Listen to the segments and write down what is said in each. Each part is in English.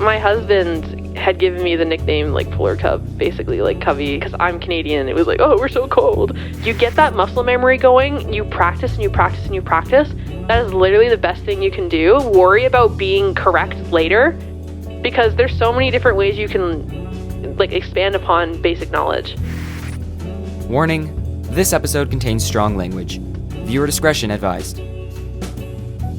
my husband had given me the nickname like PolarCub, basically like Cubby, because I'm Canadian. It was like, oh, we're so cold. You get that muscle memory going, you practice and you practice and you practice. That is literally the best thing you can do. Worry about being correct later, because there's so many different ways you can like expand upon basic knowledge. Warning, this episode contains strong language. Viewer discretion advised.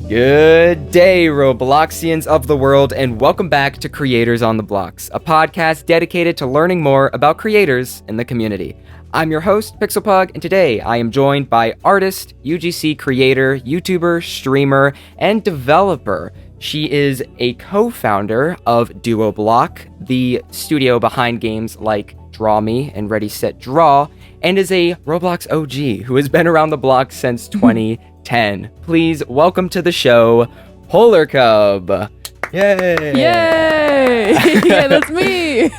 Good day, Robloxians of the world, and welcome back to Creators on the Blox, a podcast dedicated to learning more about creators in the community. I'm your host, PixelPug, and today I am joined by artist, UGC creator, YouTuber, streamer, and developer. She is a co-founder of Duo Block, the studio behind games like Draw Me and Ready Set Draw, and is a Roblox OG who has been around the block since 2010. Please welcome to the show, PolarCub. Yay! Yay! Yeah, that's me.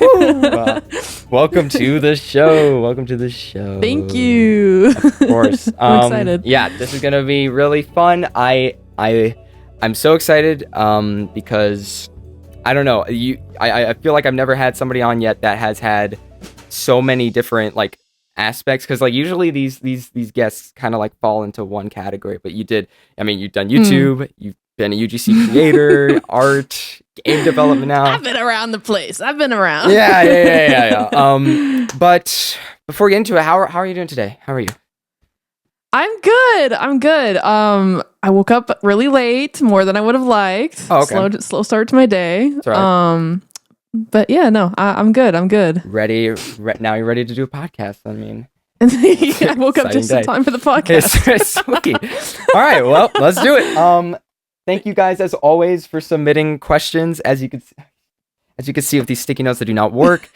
Welcome to the show. Welcome to the show. Thank you. Of course. I'm excited. Yeah, this is gonna be really fun. I'm so excited because I don't know. I feel like I've never had somebody on yet that has had so many different like aspects, because like usually these guests kind of like fall into one category, but you've done YouTube, you've been a UGC creator, art, game development now. I've been around the place. I've been around. Yeah. But before we get into it, how are you doing today? How are you? I'm good. I woke up really late, more than I would have liked. Oh, okay. Slow start to my day. That's right. But yeah, no, I'm good. Ready? Now you're ready to do a podcast. I mean, I woke up just in time for the podcast. It's sweet. All right, well, let's do it. Thank you guys as always for submitting questions. As you can see with these sticky notes that do not work.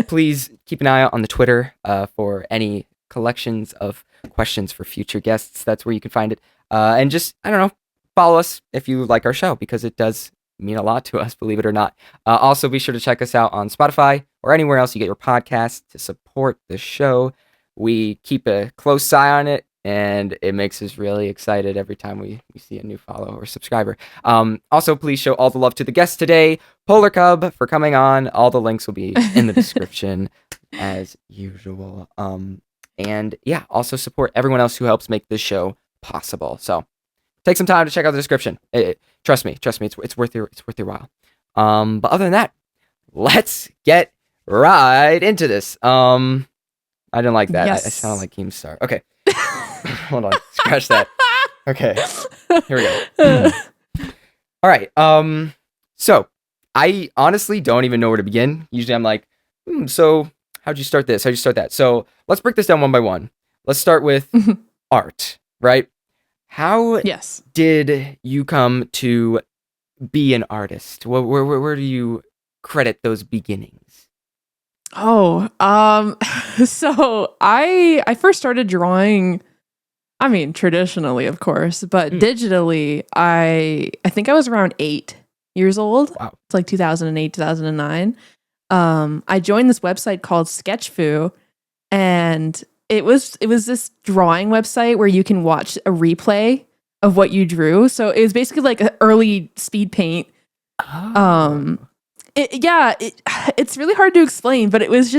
Please keep an eye out on the Twitter for any collections of questions for future guests. That's where you can find it. And just, I don't know, follow us if you like our show, because it does mean a lot to us, believe it or not. Also, be sure to check us out on Spotify or anywhere else you get your podcasts to support the show. We keep a close eye on it, and it makes us really excited every time we see a new follow or subscriber. Also, please show all the love to the guest today, PolarCub, for coming on. All the links will be in the description as usual. And yeah, also support everyone else who helps make this show possible. So take some time to check out the description. Trust me, it's worth your while. But other than that, let's get right into this. I didn't like that. Yes. I sounded like Keemstar. Okay. Hold on. Scratch that. Okay. Here we go. All right. So I honestly don't even know where to begin. Usually I'm like, so how'd you start this? How'd you start that? So let's break this down one by one. Let's start with art, right? How did you come to be an artist? Where do you credit those beginnings? So I first started drawing, I mean, traditionally, of course, but digitally, I think I was around 8 years old. Wow. It's like 2008, 2009. I joined this website called Sketchfoo, and it was this drawing website where you can watch a replay of what you drew. So it was basically like an early speed paint. Oh. It's really hard to explain, but it was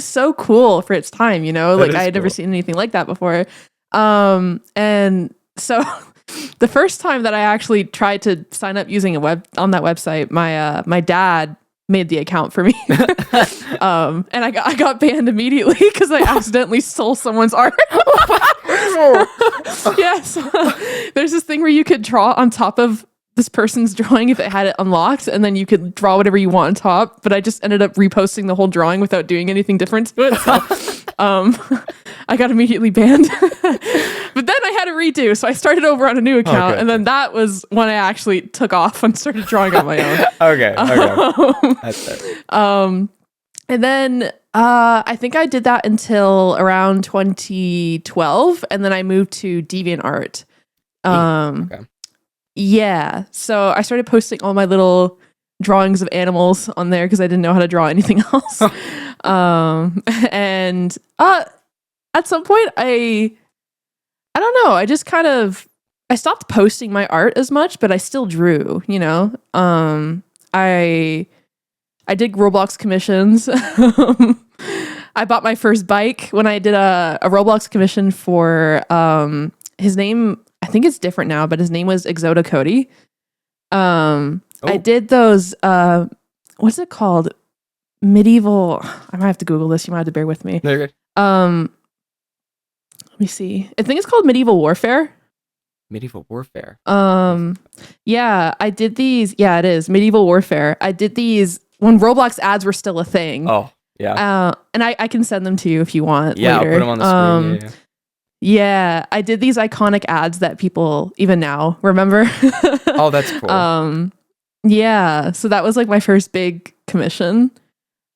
so cool for its time, you know? Like I had never seen anything like that before. And so the first time that I actually tried to sign up using on that website, my dad made the account for me. And I got banned immediately because I accidentally stole someone's art. Yes. There's this thing where you could draw on top of this person's drawing if it had it unlocked, and then you could draw whatever you want on top, but I just ended up reposting the whole drawing without doing anything different to it. So, I got immediately banned. But then I had to redo, so I started over on a new account, and then that was when I actually took off and started drawing on my own. Okay. That's fair. And then I think I did that until around 2012, and then I moved to DeviantArt. Yeah, so I started posting all my little drawings of animals on there because I didn't know how to draw anything else. And at some point, I don't know, I just kind of I stopped posting my art as much, but I still drew, you know. I did Roblox commissions. I bought my first bike when I did a Roblox commission for his name. I think it's different now, but his name was Exoda Cody. I did those. What's it called? Medieval. I might have to Google this. You might have to bear with me. No, you're good. Let me see. I think it's called Medieval Warfare. Medieval Warfare. Yeah, I did these. Yeah, it is Medieval Warfare. I did these when Roblox ads were still a thing. Oh, yeah. And I can send them to you if you want. Yeah, later. I'll put them on the screen. Yeah, I did these iconic ads that people even now remember. Oh, that's cool. Yeah, so that was like my first big commission.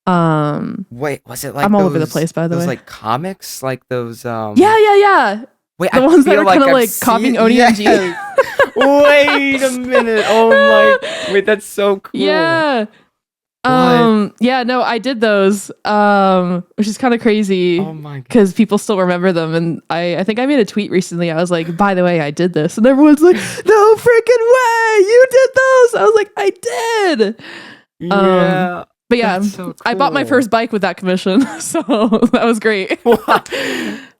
Wait, was it like I'm all over the place, by the way. Those like comics, like those Yeah. Wait, The ones that are kind of like copying ODMG. Yes. Wait a minute. Oh my. Wait, that's so cool. Yeah. Yeah, no, I did those. Which is kind of crazy. Oh my god. Because people still remember them. And I think I made a tweet recently. I was like, by the way, I did this. And everyone's like, no freaking way. You did those. I was like, I did. Yeah. But yeah, so cool. I bought my first bike with that commission. So that was great.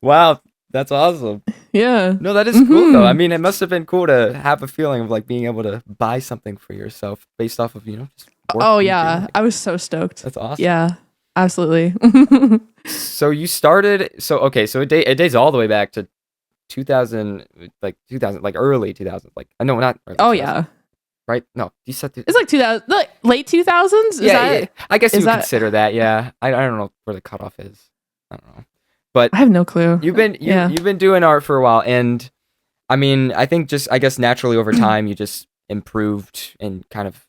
Wow. That's awesome. Yeah. No, that is cool though. I mean, it must have been cool to have a feeling of like being able to buy something for yourself based off of, just work Oh you yeah. do. I was so stoked. That's awesome. Yeah, absolutely. So you started, so it dates all the way back to 2000, like early 2000s, like, no, not early Oh 2000s, yeah. right? No, you said It's like 2000, like late 2000s? yeah. I guess you is would that- consider that, yeah. I don't know where the cutoff is. I don't know. But I have no clue. you've been doing art for a while, and I mean, I think just, I guess naturally over time, you just improved and kind of,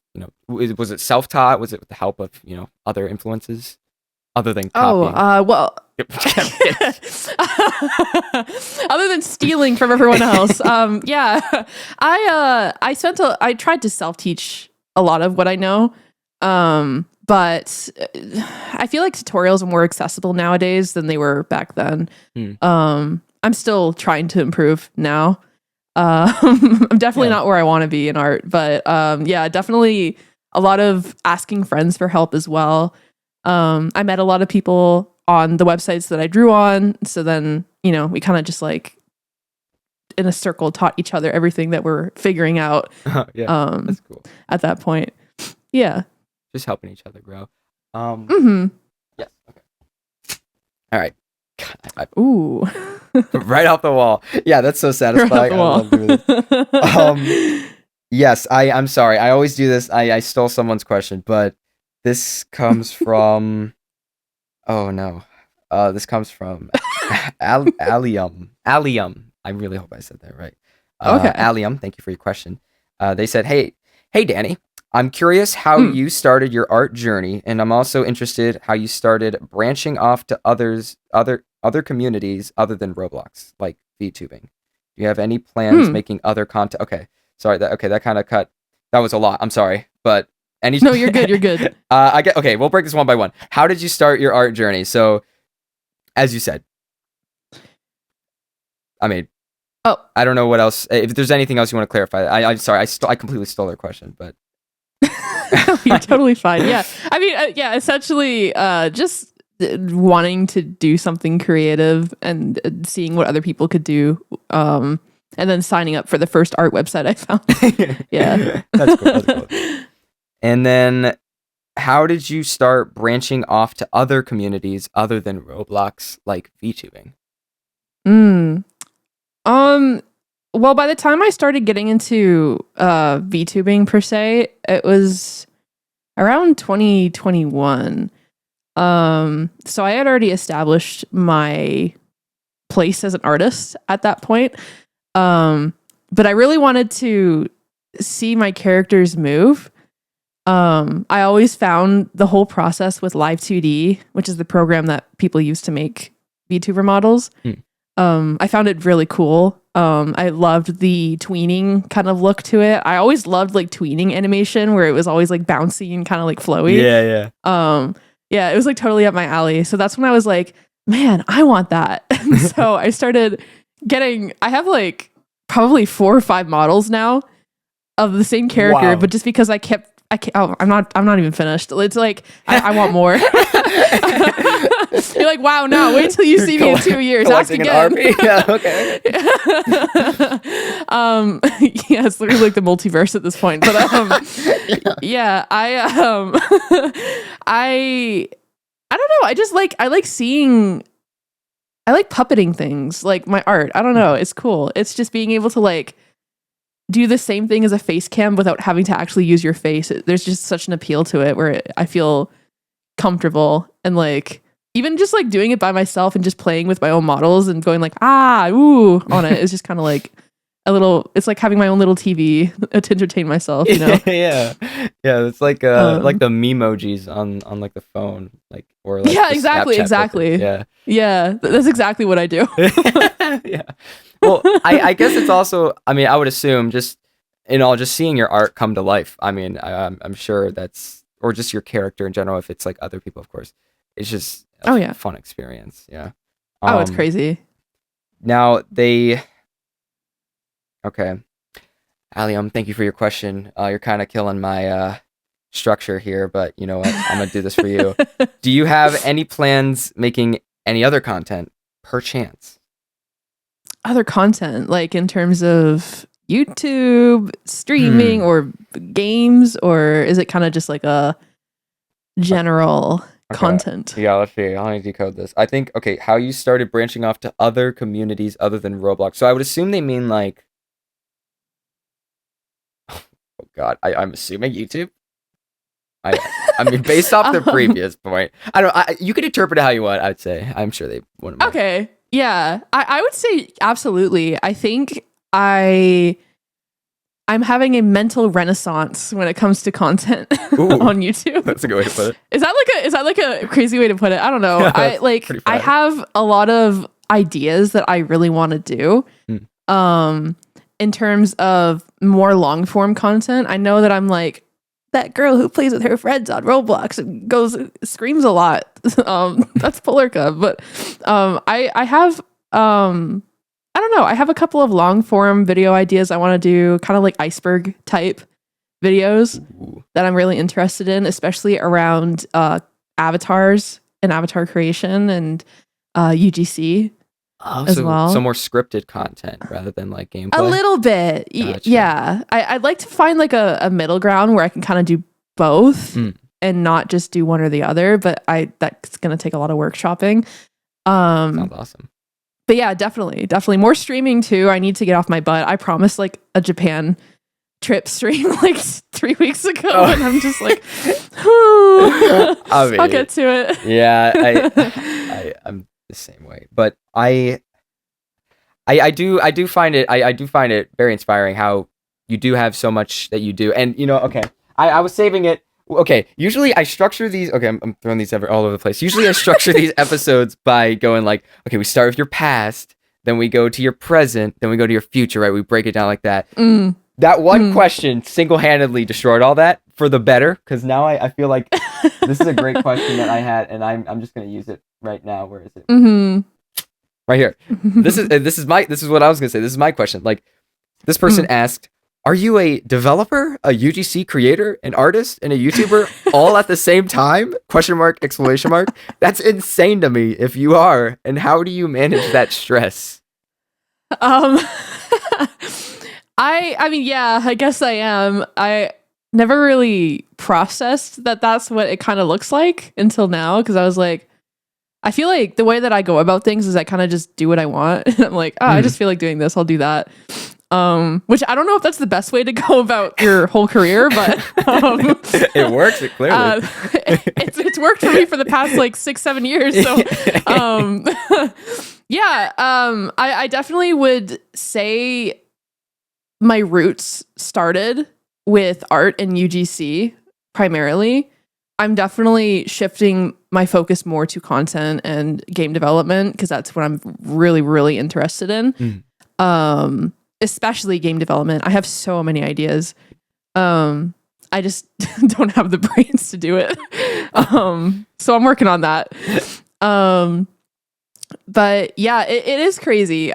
was it self-taught? Was it with the help of, other influences other than copying? Well, other than stealing from everyone else. Yeah, I tried to self-teach a lot of what I know. But I feel like tutorials are more accessible nowadays than they were back then. I'm still trying to improve now. I'm definitely not where I want to be in art, but yeah, definitely a lot of asking friends for help as well. I met a lot of people on the websites that I drew on. So then, we kind of just like in a circle taught each other everything that we're figuring out. Yeah, that's cool. At that point. Yeah. Just helping each other grow. Yes. Okay. All right. God, Ooh. right off the wall. Yeah, that's so satisfying. Right off the wall. I love doing this. Yes, I'm sorry. I always do this. I stole someone's question, but this comes from. Oh no. This comes from Allium. I really hope I said that right. Okay. Allium, thank you for your question. They said, Hey, Danny. I'm curious how you started your art journey, and I'm also interested how you started branching off to other communities other than Roblox, like VTubing. Do you have any plans making other content? Okay, sorry. That kind of cut. That was a lot. I'm sorry, but No, you're good. You're good. Okay, we'll break this one by one. How did you start your art journey? So, as you said, I mean, I don't know what else. If there's anything else you want to clarify, I'm sorry. I completely stole their question, but. You're totally fine. Yeah. I mean, yeah, essentially just wanting to do something creative and seeing what other people could do. And then signing up for the first art website I found. Yeah. That's cool. And then how did you start branching off to other communities other than Roblox, like VTubing? Well, by the time I started getting into VTubing per se, it was around 2021. So I had already established my place as an artist at that point. But I really wanted to see my characters move. I always found the whole process with Live 2D, which is the program that people use to make VTuber models. I found it really cool. I loved the tweening kind of look to it. I always loved like tweening animation where it was always like bouncy and kind of like flowy. Yeah. Yeah, it was like totally up my alley. So that's when I was like, man, I want that. And so I started I have like probably 4 or 5 models now of the same character, Wow. but just because I'm not even finished. It's like I want more. You're like, wow, no, wait till you see me in 2 years. Ask Collecting again. an RP? Yeah, okay. Yeah, it's literally like the multiverse at this point. But yeah, I don't know. I like puppeting things, like my art. I don't know. It's cool. It's just being able to like do the same thing as a face cam without having to actually use your face. There's just such an appeal to it where I feel comfortable, and like even just like doing it by myself and just playing with my own models and going like ooh on it is just kind of like it's like having my own little TV to entertain myself, you know. Yeah, it's like the memojis on like the phone, like, or like yeah, the exactly Snapchat yeah, that's exactly what I do. Yeah. Well, I guess it's also, I mean, I would assume just seeing your art come to life. I mean, I'm sure that's, or just your character in general, if it's like other people, of course, it's just a fun experience. Yeah. It's crazy. Now okay. Allium, thank you for your question. You're kind of killing my structure here, but you know what? I'm gonna do this for you. Do you have any plans making any other content, perchance? Other content, like in terms of YouTube, streaming, or games, or is it kind of just like a general content? Yeah, let's see. How do I decode this? I think, okay, how you started branching off to other communities other than Roblox. So I would assume they mean like, oh God, I'm assuming YouTube. I mean, based off the previous point, you could interpret it how you want. I'd say, I'm sure they wouldn't mind. Okay. Yeah, I would say absolutely. I think I'm having a mental renaissance when it comes to content on YouTube. That's a good way to put it. Is that like a crazy way to put it? I don't know. I have a lot of ideas that I really want to do. In terms of more long form content, I know that I'm like that girl who plays with her friends on Roblox and screams a lot. That's PolarCub, but I have I don't know. I have a couple of long form video ideas I want to do, kind of like iceberg type videos that I'm really interested in, especially around avatars and avatar creation and UGC as well. So more scripted content rather than like gameplay. A little bit, Gotcha. yeah. I'd like to find like a middle ground where I can kind of do both and not just do one or the other. But that's gonna take a lot of workshopping. Sounds awesome. But yeah, definitely more streaming too. I need to get off my butt. I promised like a Japan trip stream like 3 weeks ago, and I'm just like, I mean, I'll get to it. Yeah, I'm the same way, but I do find it very inspiring how you do have so much that you do, and you know, okay, I was saving it. Okay, usually I structure these. Okay, I'm throwing these all over the place. Usually I structure these episodes by going like, okay, we start with your past, then we go to your present, then we go to your future, right? We break it down like that. That one question single-handedly destroyed all that for the better, because now I feel like this is a great question that I had, and I'm just gonna use it right now. Where is it? Right here. This is what I was gonna say. This is my question. Like, this person asked, "Are you a developer, a UGC creator, an artist, and a YouTuber all at the same time?" Question mark, exclamation mark. That's insane to me. If you are, and how do you manage that stress? I mean, yeah, I guess I am. I never really processed that that's what it kind of looks like until now, because I was like, I feel like the way that I go about things is I kind of just do what I want. And I'm like, I just feel like doing this, I'll do that. Which I don't know if that's the best way to go about your whole career, but it works. It clearly it's worked for me for the past like 6-7 years. So yeah, I definitely would say my roots started with art and UGC primarily. I'm definitely shifting my focus more to content and game development because that's what I'm really, really interested in. Especially game development. I have so many ideas. I just don't have the brains to do it. So I'm working on that. But yeah, it is crazy.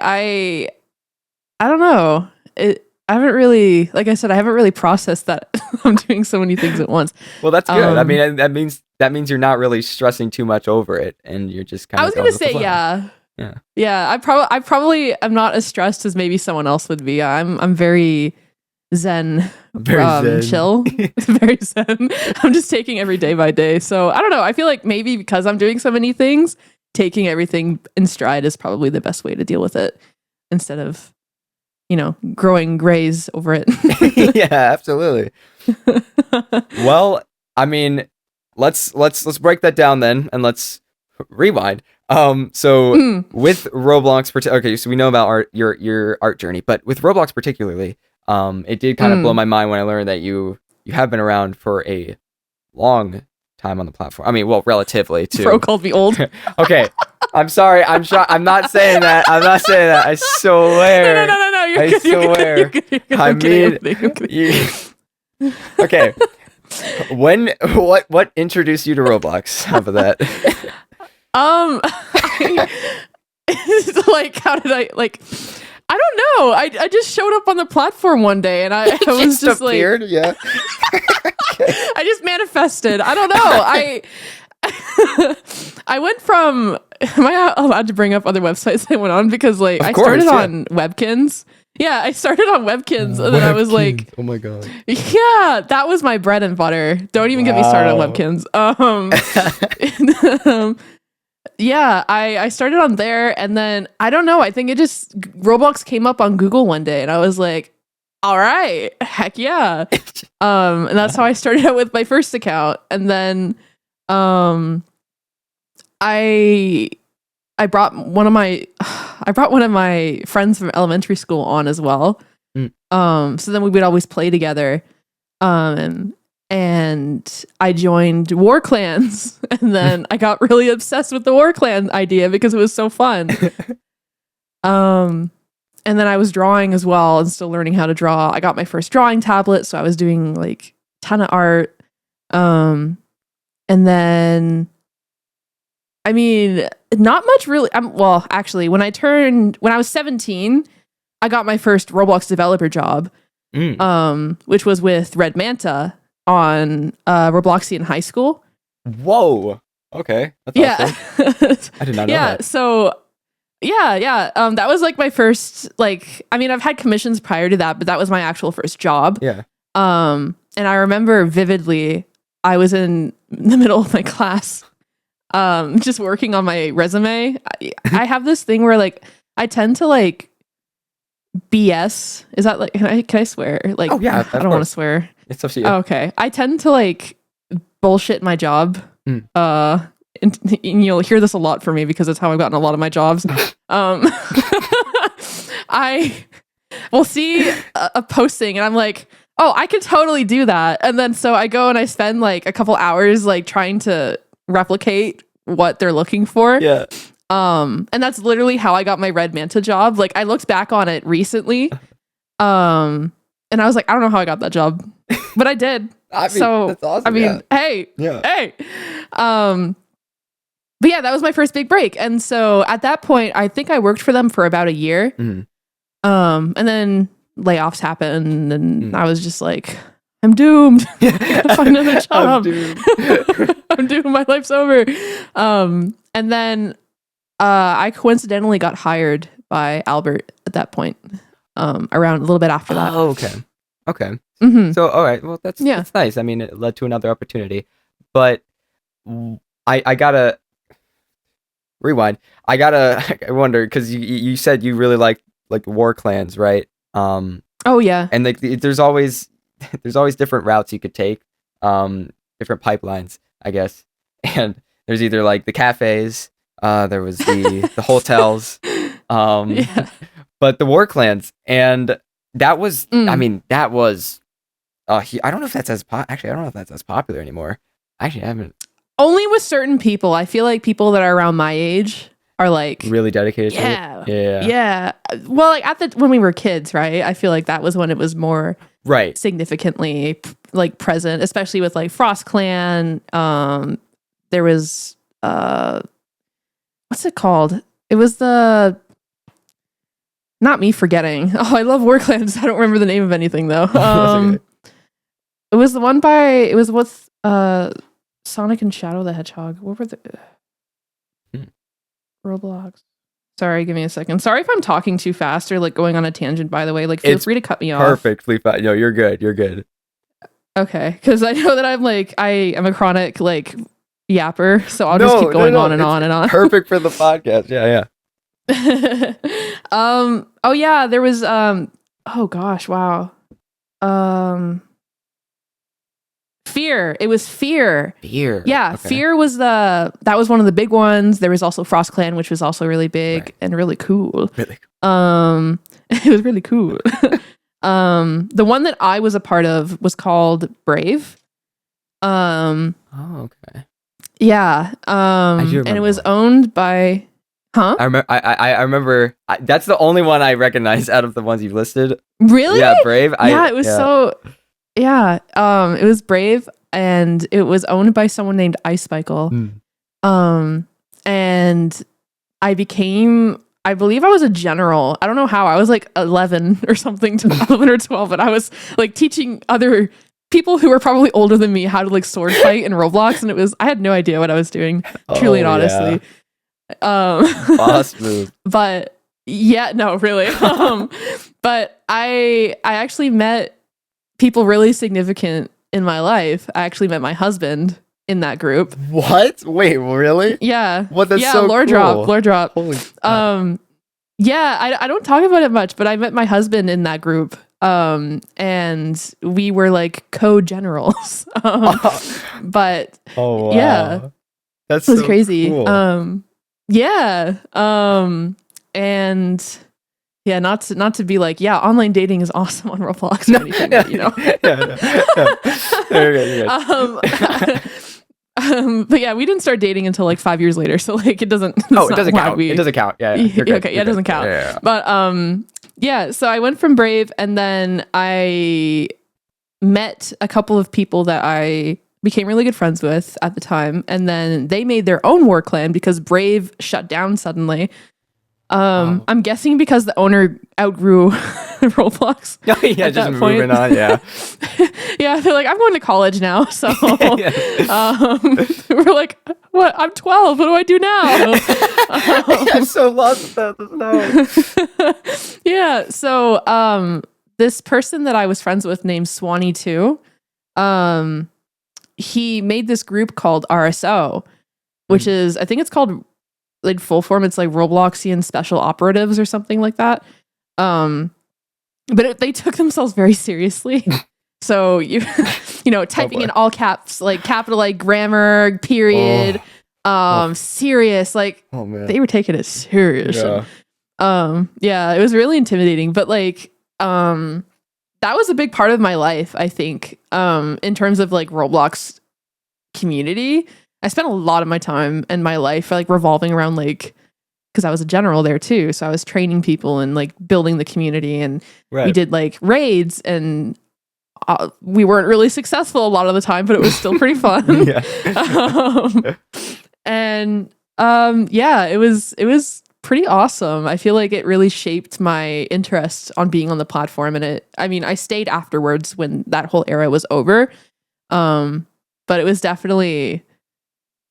I don't know. I haven't really, like I said, I haven't really processed that I'm doing so many things at once. Well, that's good. I mean, that means you're not really stressing too much over it, and you're just kind of. I was gonna say, yeah. I probably am not as stressed as maybe someone else would be. I'm very zen, Very zen. chill, very zen. I'm just taking every day by day. So I don't know. I feel like maybe because I'm doing so many things, taking everything in stride is probably the best way to deal with it, instead of, growing grays over it. Yeah, absolutely. Well, I mean, let's break that down then, and let's rewind. So with Roblox, okay, so we know about your art journey, but with Roblox particularly, it did kind of blow my mind when I learned that you have been around for a long time on the platform. I mean, well, relatively too. Bro called me old. Okay, I'm sorry. I'm not saying that. I swear. No. I swear. You're good. I mean, okay. What introduced you to Roblox? How about that? Like, how did I I don't know. I just showed up on the platform one day, and I was just appeared, like, yeah. Okay. I just manifested. I don't know. I went from. Am I allowed to bring up other websites I went on? Because I started on Webkins. Yeah, I started on Webkins, and then I was like, "Oh my god!" Yeah, that was my bread and butter. Don't even get me started on Webkins. Yeah, I started on there, and then I don't know. I think Roblox came up on Google one day, and I was like, "All right, heck yeah!" And that's how I started out with my first account, and then I brought one of my friends from elementary school on as well. So then we would always play together. And I joined War Clans, and then I got really obsessed with the War Clan idea because it was so fun. And then I was drawing as well and still learning how to draw. I got my first drawing tablet, so I was doing a ton of art. And then, I mean, not much really. Well, actually, when I was 17, I got my first Roblox developer job, which was with Red Manta on Robloxian High School. Whoa. Okay. That's awesome. I did not know that. So yeah. That was my first, I mean, I've had commissions prior to that, but that was my actual first job. Yeah. And I remember vividly, I was in the middle of my class, just working on my resume. I have this thing where I tend to BS. Is that can I swear? Oh yeah, I don't want to swear. It's up to you. Oh, okay. I tend to bullshit my job. And you'll hear this a lot from me because it's how I've gotten a lot of my jobs. I will see a posting and I'm like, oh, I could totally do that. And then so I go and I spend a couple hours trying to replicate what they're looking for. Yeah. And that's literally how I got my Red Manta job. I looked back on it recently. And I was like, I don't know how I got that job, but I did. That's awesome. Hey. But yeah, that was my first big break. And so at that point, I think I worked for them for about a year. And then layoffs happened, and I was just like, I'm doomed. I gotta find another job. I'm doomed. My life's over. And then I coincidentally got hired by Albert at that point. Around a little bit after that. Oh, okay. So, all right. Well, that's nice. I mean, it led to another opportunity, but I gotta rewind. I wonder, because you said you really like war clans, right? Oh yeah. And there's always different routes you could take, different pipelines, I guess. And there's either the cafes, there was the hotels, but the war clans, and that was, I mean, that was, I don't know if that's actually, I don't know if that's as popular anymore. Actually, I haven't. Only with certain people. I feel like people that are around my age are really dedicated to it. Yeah. Well, when we were kids, right? I feel like that was when it was more significantly present, especially with Frost Clan. There was what's it called? It was not me forgetting. Oh, I love Warclans. I don't remember the name of anything though. It was the one by, it was with Sonic and Shadow the Hedgehog. What were the Roblox? Sorry, give me a second. Sorry if I'm talking too fast or like going on a tangent, by the way. Like, feel free to cut me off. Perfectly fine. No, you're good. You're good. Okay. Because I know that I am a chronic like yapper. So I'll just keep going on and on and on. Perfect for the podcast. Yeah. Oh yeah, there was oh gosh, wow. Fear. It was Fear. Fear. Yeah, okay. Fear was that was one of the big ones. There was also Frost Clan, which was also really big and really cool. Really cool. It was really cool. The one that I was a part of was called Brave. Oh, okay. Yeah. And it was owned by Huh? I remember. That's the only one I recognize out of the ones you've listed. Really? Yeah, Brave. It was so. Yeah. It was Brave, and it was owned by someone named Ice Spikle. And I believe I was a general. I don't know how. I was like 11 or something, 11 or 12, and I was like teaching other people who were probably older than me how to like sword fight in Roblox, and I had no idea what I was doing, truly and honestly. Boss move. But yeah, no, really. But I actually met people really significant in my life. I actually met my husband in that group. What? Wait, really? Yeah. What? That's so lore cool. drop. Holy God. Yeah, I don't talk about it much, but I met my husband in that group. And we were like co-generals. But oh wow. Yeah. That's it was so crazy. Cool. Yeah. And yeah, not to be like, yeah, online dating is awesome on Roblox or anything, but, you know. But yeah, we didn't start dating until like 5 years later, so like it doesn't. It doesn't count. It doesn't count. Yeah. Okay. Yeah, it doesn't count. Yeah. But yeah. So I went from Brave, and then I met a couple of people that I became really good friends with at the time, and then they made their own war clan because Brave shut down suddenly. I'm guessing because the owner outgrew Roblox. Yeah, just moving on. Yeah. Yeah, they're like, I'm going to college now, so we're like, what? I'm 12. What do I do now? I'm so lost with that. Yeah. So this person that I was friends with named Swanee2, he made this group called RSO, which is, I think it's called, like, full form, it's like Robloxian Special Operatives or something like that. But they took themselves very seriously. So typing in all caps, like capital, like grammar, period, serious, like they were taking it serious. Yeah. It was really intimidating, but like that was a big part of my life, I think, in terms of like Roblox community. I spent a lot of my time and my life like revolving around like, because I was a general there too, so I was training people and like building the community, and we did like raids, and we weren't really successful a lot of the time, but it was still pretty fun. Yeah, it was pretty awesome. I feel like it really shaped my interest on being on the platform, and I stayed afterwards when that whole era was over, but it was definitely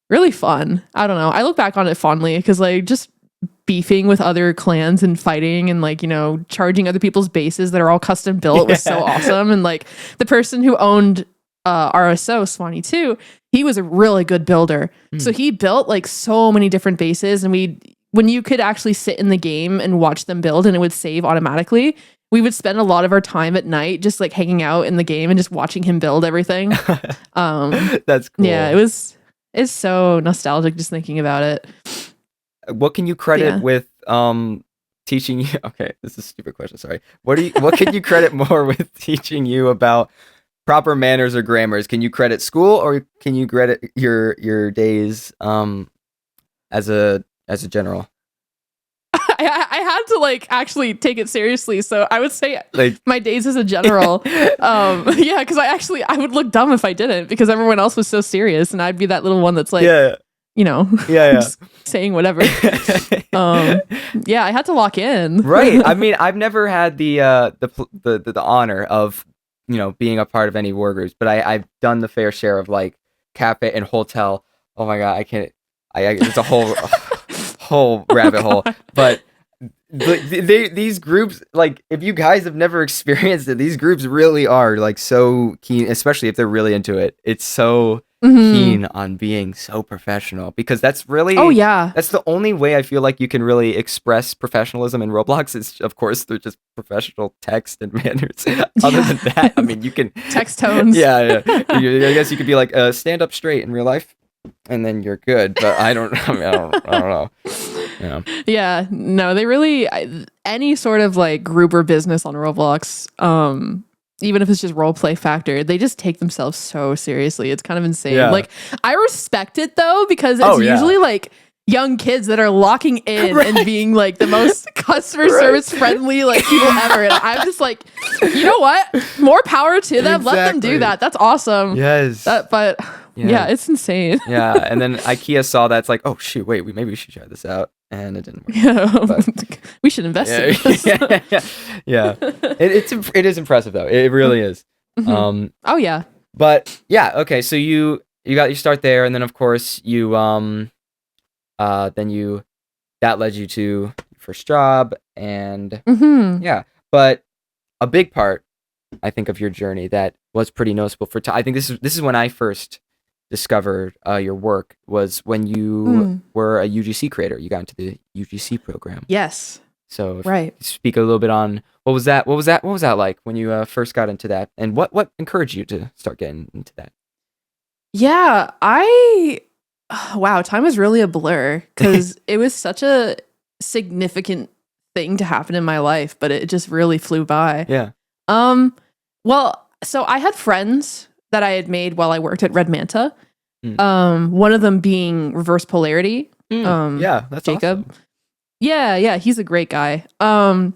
really fun. I don't know. I look back on it fondly because like just beefing with other clans and fighting and like, charging other people's bases that are all custom built was so awesome. And like the person who owned RSO, Swanee2, he was a really good builder. So he built like so many different bases, and when you could actually sit in the game and watch them build and it would save automatically, we would spend a lot of our time at night just like hanging out in the game and just watching him build everything. That's cool. Yeah, it's so nostalgic just thinking about it. What can you credit with teaching you? Okay, this is a stupid question. Sorry. What can you credit more with teaching you about proper manners or grammars? Can you credit school, or can you credit your days as a general? I had to like actually take it seriously, so I would say like my days as a general. Because I would look dumb if I didn't, because everyone else was so serious, and I'd be that little one that's like, Yeah. just saying whatever. Yeah, I had to lock in. Right. I mean, I've never had the honor of, being a part of any war groups, but I've done the fair share of like cafe and hotel. Oh my God, I can't. It's a whole rabbit hole. But these groups, like, if you guys have never experienced it, these groups really are like so keen, especially if they're really into it. It's so keen on being so professional, because that's really, that's the only way I feel like you can really express professionalism in Roblox is, of course, through just professional text and manners. Other than that, I mean, you can text tones. I guess you could be like, stand up straight in real life, and then you're good. But I don't know. Yeah, no, they really, any sort of like group or business on Roblox, even if it's just role play factor, they just take themselves so seriously. It's kind of insane. Yeah. Like, I respect it though, because it's usually like young kids that are locking in and being like the most customer service friendly like people ever. And I'm just like, you know what? More power to them. Exactly. Let them do that. That's awesome. Yes. But yeah, it's insane. Yeah, and then IKEA saw that. It's like, oh shoot, wait, maybe we should try this out, and it didn't work. Yeah, we should invest in this. Yeah. It is impressive though. It really is. Oh yeah. But yeah, okay. So you got your start there, and then of course you that led you to your first job, and yeah. But a big part, I think, of your journey that was pretty noticeable for I think this is when I first discovered your work, was when you were a UGC creator. You got into the UGC program. Yes. So speak a little bit on what was that like when you first got into that, and what encouraged you to start getting into that? Yeah, wow, time was really a blur, because it was such a significant thing to happen in my life, but it just really flew by. Yeah. Well, so I had friends that I had made while I worked at Red Manta. One of them being Reverse Polarity. Yeah, that's Jacob. awesome. Yeah, he's a great guy. And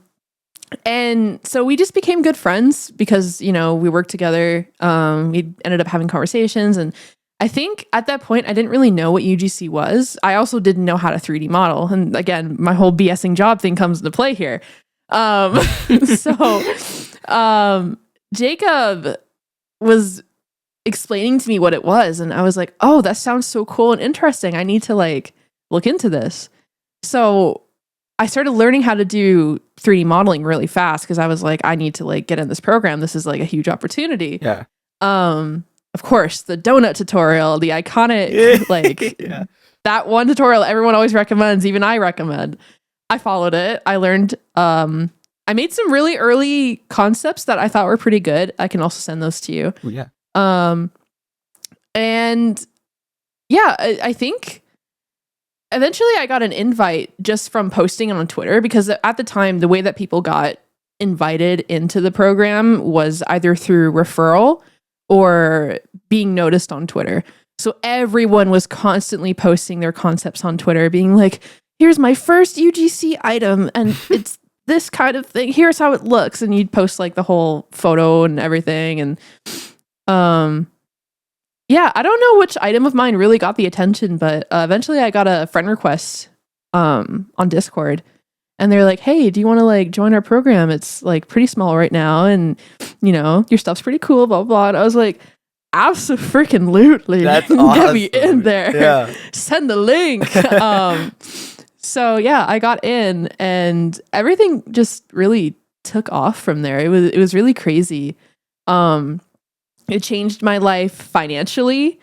so we just became good friends because, we worked together. We ended up having conversations, and I think at that point I didn't really know what UGC was. I also didn't know how to 3D model. And again, my whole BSing job thing comes into play here. Jacob was explaining to me what it was, and I was like, oh, that sounds so cool and interesting. I need to like look into this. So I started learning how to do 3D modeling really fast, because I was like, I need to like get in this program. This is like a huge opportunity. Yeah. Of course, the donut tutorial, the iconic that one tutorial everyone always recommends, even I recommend. I followed it. I learned I made some really early concepts that I thought were pretty good. I can also send those to you. Ooh, yeah. And yeah, I think eventually I got an invite just from posting on Twitter, because at the time, the way that people got invited into the program was either through referral or being noticed on Twitter. So everyone was constantly posting their concepts on Twitter, being like, here's my first UGC item, and it's this kind of thing. Here's how it looks. And you'd post like the whole photo and everything. And yeah, I don't know which item of mine really got the attention, but eventually I got a friend request on Discord, and they're like, hey, do you want to like join our program? It's like pretty small right now, and your stuff's pretty cool, blah, blah, blah. And I was like, absolutely. That's awesome. Get me in there. Yeah. Send the link. So yeah, I got in, and everything just really took off from there. It was really crazy. It changed my life financially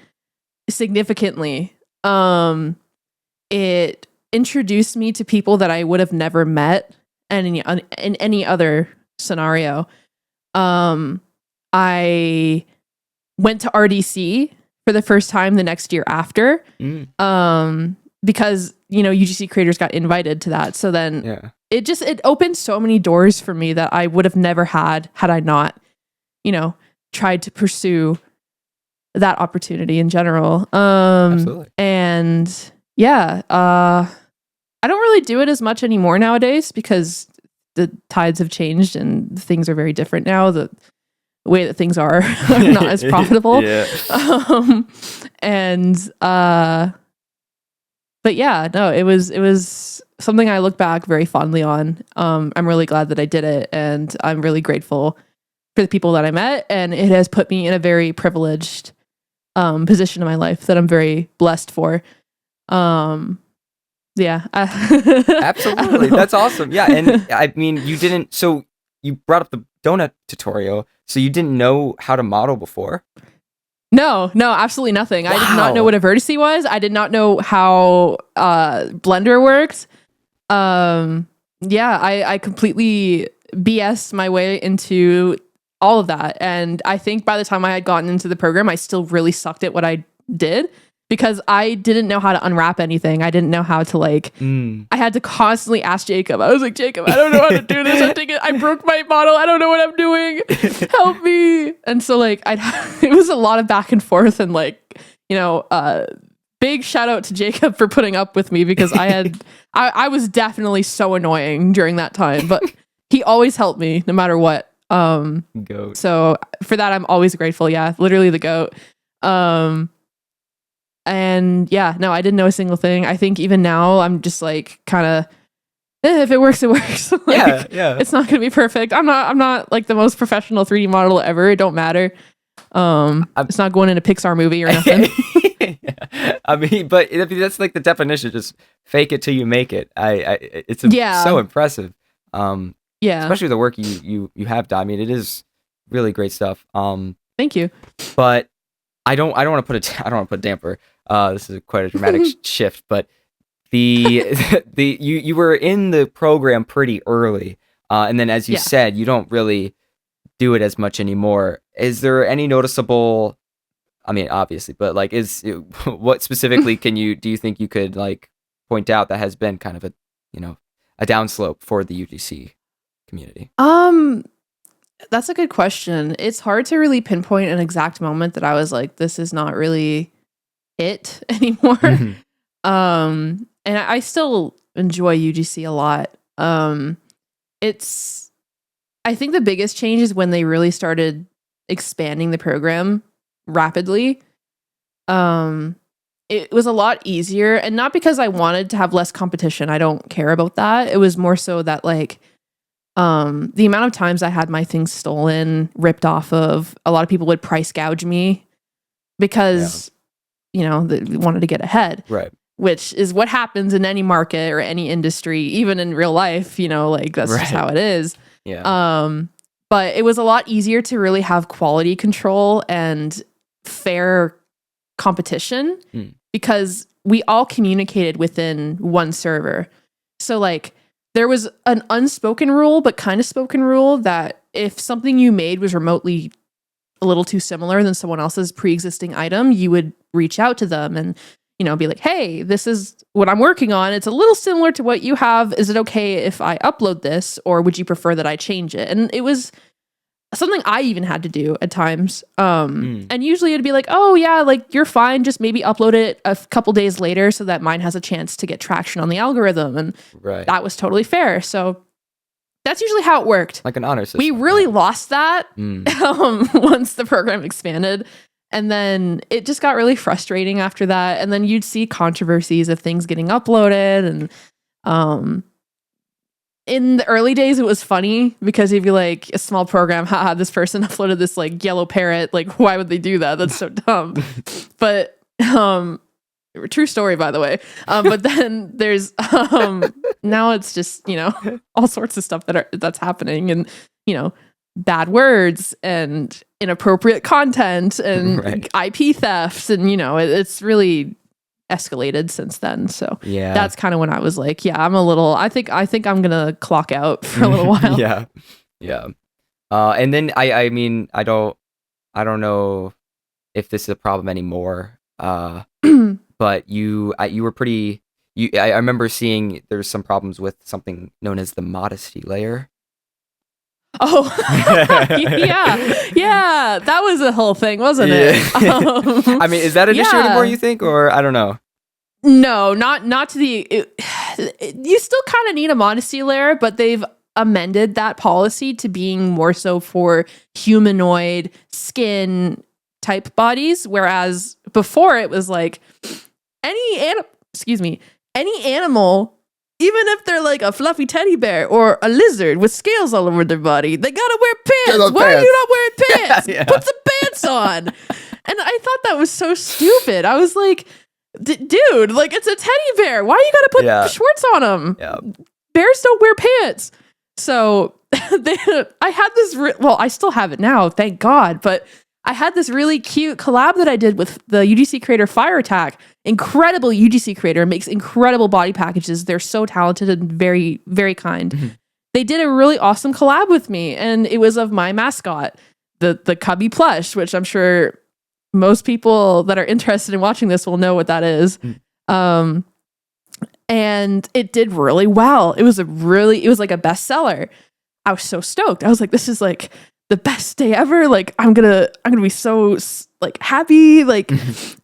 significantly. It introduced me to people that I would have never met in any other scenario. I went to RDC for the first time the next year after, because UGC creators got invited to that. So then it opened so many doors for me that I would have never had I not, tried to pursue that opportunity in general. Absolutely. And yeah, I don't really do it as much anymore nowadays, because the tides have changed and things are very different now. The way that things are not as profitable. Yeah. but yeah, no, it was something I look back very fondly on. I'm really glad that I did it, and I'm really grateful for the people that I met, and it has put me in a very privileged position in my life that I'm very blessed for. Yeah. Absolutely. That's awesome. Yeah. And I mean, so you brought up the donut tutorial. So you didn't know how to model before? No, absolutely nothing. Wow. I did not know what a vertice was. I did not know how Blender works. Yeah, I completely BS'd my way into all of that. And I think by the time I had gotten into the program, I still really sucked at what I did because I didn't know how to unwrap anything. I didn't know how to I had to constantly ask Jacob. I was like, Jacob, I don't know how to do this. I broke my model. I don't know what I'm doing. Help me. And so it was a lot of back and forth and big shout out to Jacob for putting up with me because I was definitely so annoying during that time, but he always helped me no matter what. Goat. So for that, I'm always grateful. Yeah, literally the goat. And yeah, no, I didn't know a single thing. I think even now I'm just kind of, if it works, it works. Yeah. It's not going to be perfect. I'm not like the most professional 3D model ever. It don't matter. It's not going in a Pixar movie or nothing. Yeah. I mean, but that's like the definition. Just fake it till you make it. It's so impressive. Yeah. Especially the work you have done. I mean, it is really great stuff. Thank you. But I don't want to put a damper. This is quite a dramatic shift, but you were in the program pretty early, and then as you said, you don't really do it as much anymore. Is there any noticeable? I mean, obviously, but what specifically do you think you could point out that has been kind of a downslope for the UGC community? That's a good question. It's hard to really pinpoint an exact moment that I was like, this is not really it anymore. Mm-hmm. And I still enjoy UGC a lot. I think the biggest change is when they really started expanding the program rapidly. It was a lot easier, and not because I wanted to have less competition. I don't care about that. It was more so that the amount of times I had my things stolen, ripped off of, a lot of people would price gouge me because, they wanted to get ahead. Right. Which is what happens in any market or any industry, even in real life, that's just how it is. Yeah. But it was a lot easier to really have quality control and fair competition because we all communicated within one server. So there was an unspoken rule, but kind of spoken rule that if something you made was remotely a little too similar than someone else's pre-existing item, you would reach out to them and, be like, hey, this is what I'm working on. It's a little similar to what you have. Is it okay if I upload this, or would you prefer that I change it? And it was something I even had to do at times. And usually it'd be like, oh yeah, you're fine. Just maybe upload it a couple days later so that mine has a chance to get traction on the algorithm. And that was totally fair. So that's usually how it worked. Like an honor system. We really lost that once the program expanded. And then it just got really frustrating after that. And then you'd see controversies of things getting uploaded. And in the early days, it was funny because you'd be like, a small program, haha, this person uploaded this yellow parrot. Why would they do that? That's so dumb. But true story, by the way. But then there's now it's just, all sorts of stuff that's happening, and bad words and inappropriate content and IP thefts, and it's really escalated since then. So that's kind of when I was like, I think I'm gonna clock out for a little while. Yeah. And then I mean, I don't know if this is a problem anymore. But you were pretty. I remember seeing there's some problems with something known as the modesty layer. Oh, yeah, that was a whole thing, wasn't it? I mean, is that an issue anymore, you think, or I don't know? No, not to the. You still kind of need a modesty layer, but they've amended that policy to being more so for humanoid skin type bodies, whereas before it was any animal, even if they're like a fluffy teddy bear or a lizard with scales all over their body, they gotta wear pants. Why are you not wearing pants? Yeah. Put some pants on. And I thought that was so stupid. I was like, dude, like it's a teddy bear. Why you gotta put shorts on them? Yeah. Bears don't wear pants. So I had this, well, I still have it now, thank God. But I had this really cute collab that I did with the UGC creator Fire Attack. Incredible UGC creator, makes incredible body packages. They're so talented and very, very kind. Mm-hmm. They did a really awesome collab with me, and it was of my mascot, the Cubby plush, which I'm sure most people that are interested in watching this will know what that is. Mm-hmm. And it did really well. It was like a bestseller. I was so stoked. I was like, this is like the best day ever. Like I'm gonna be so like happy, like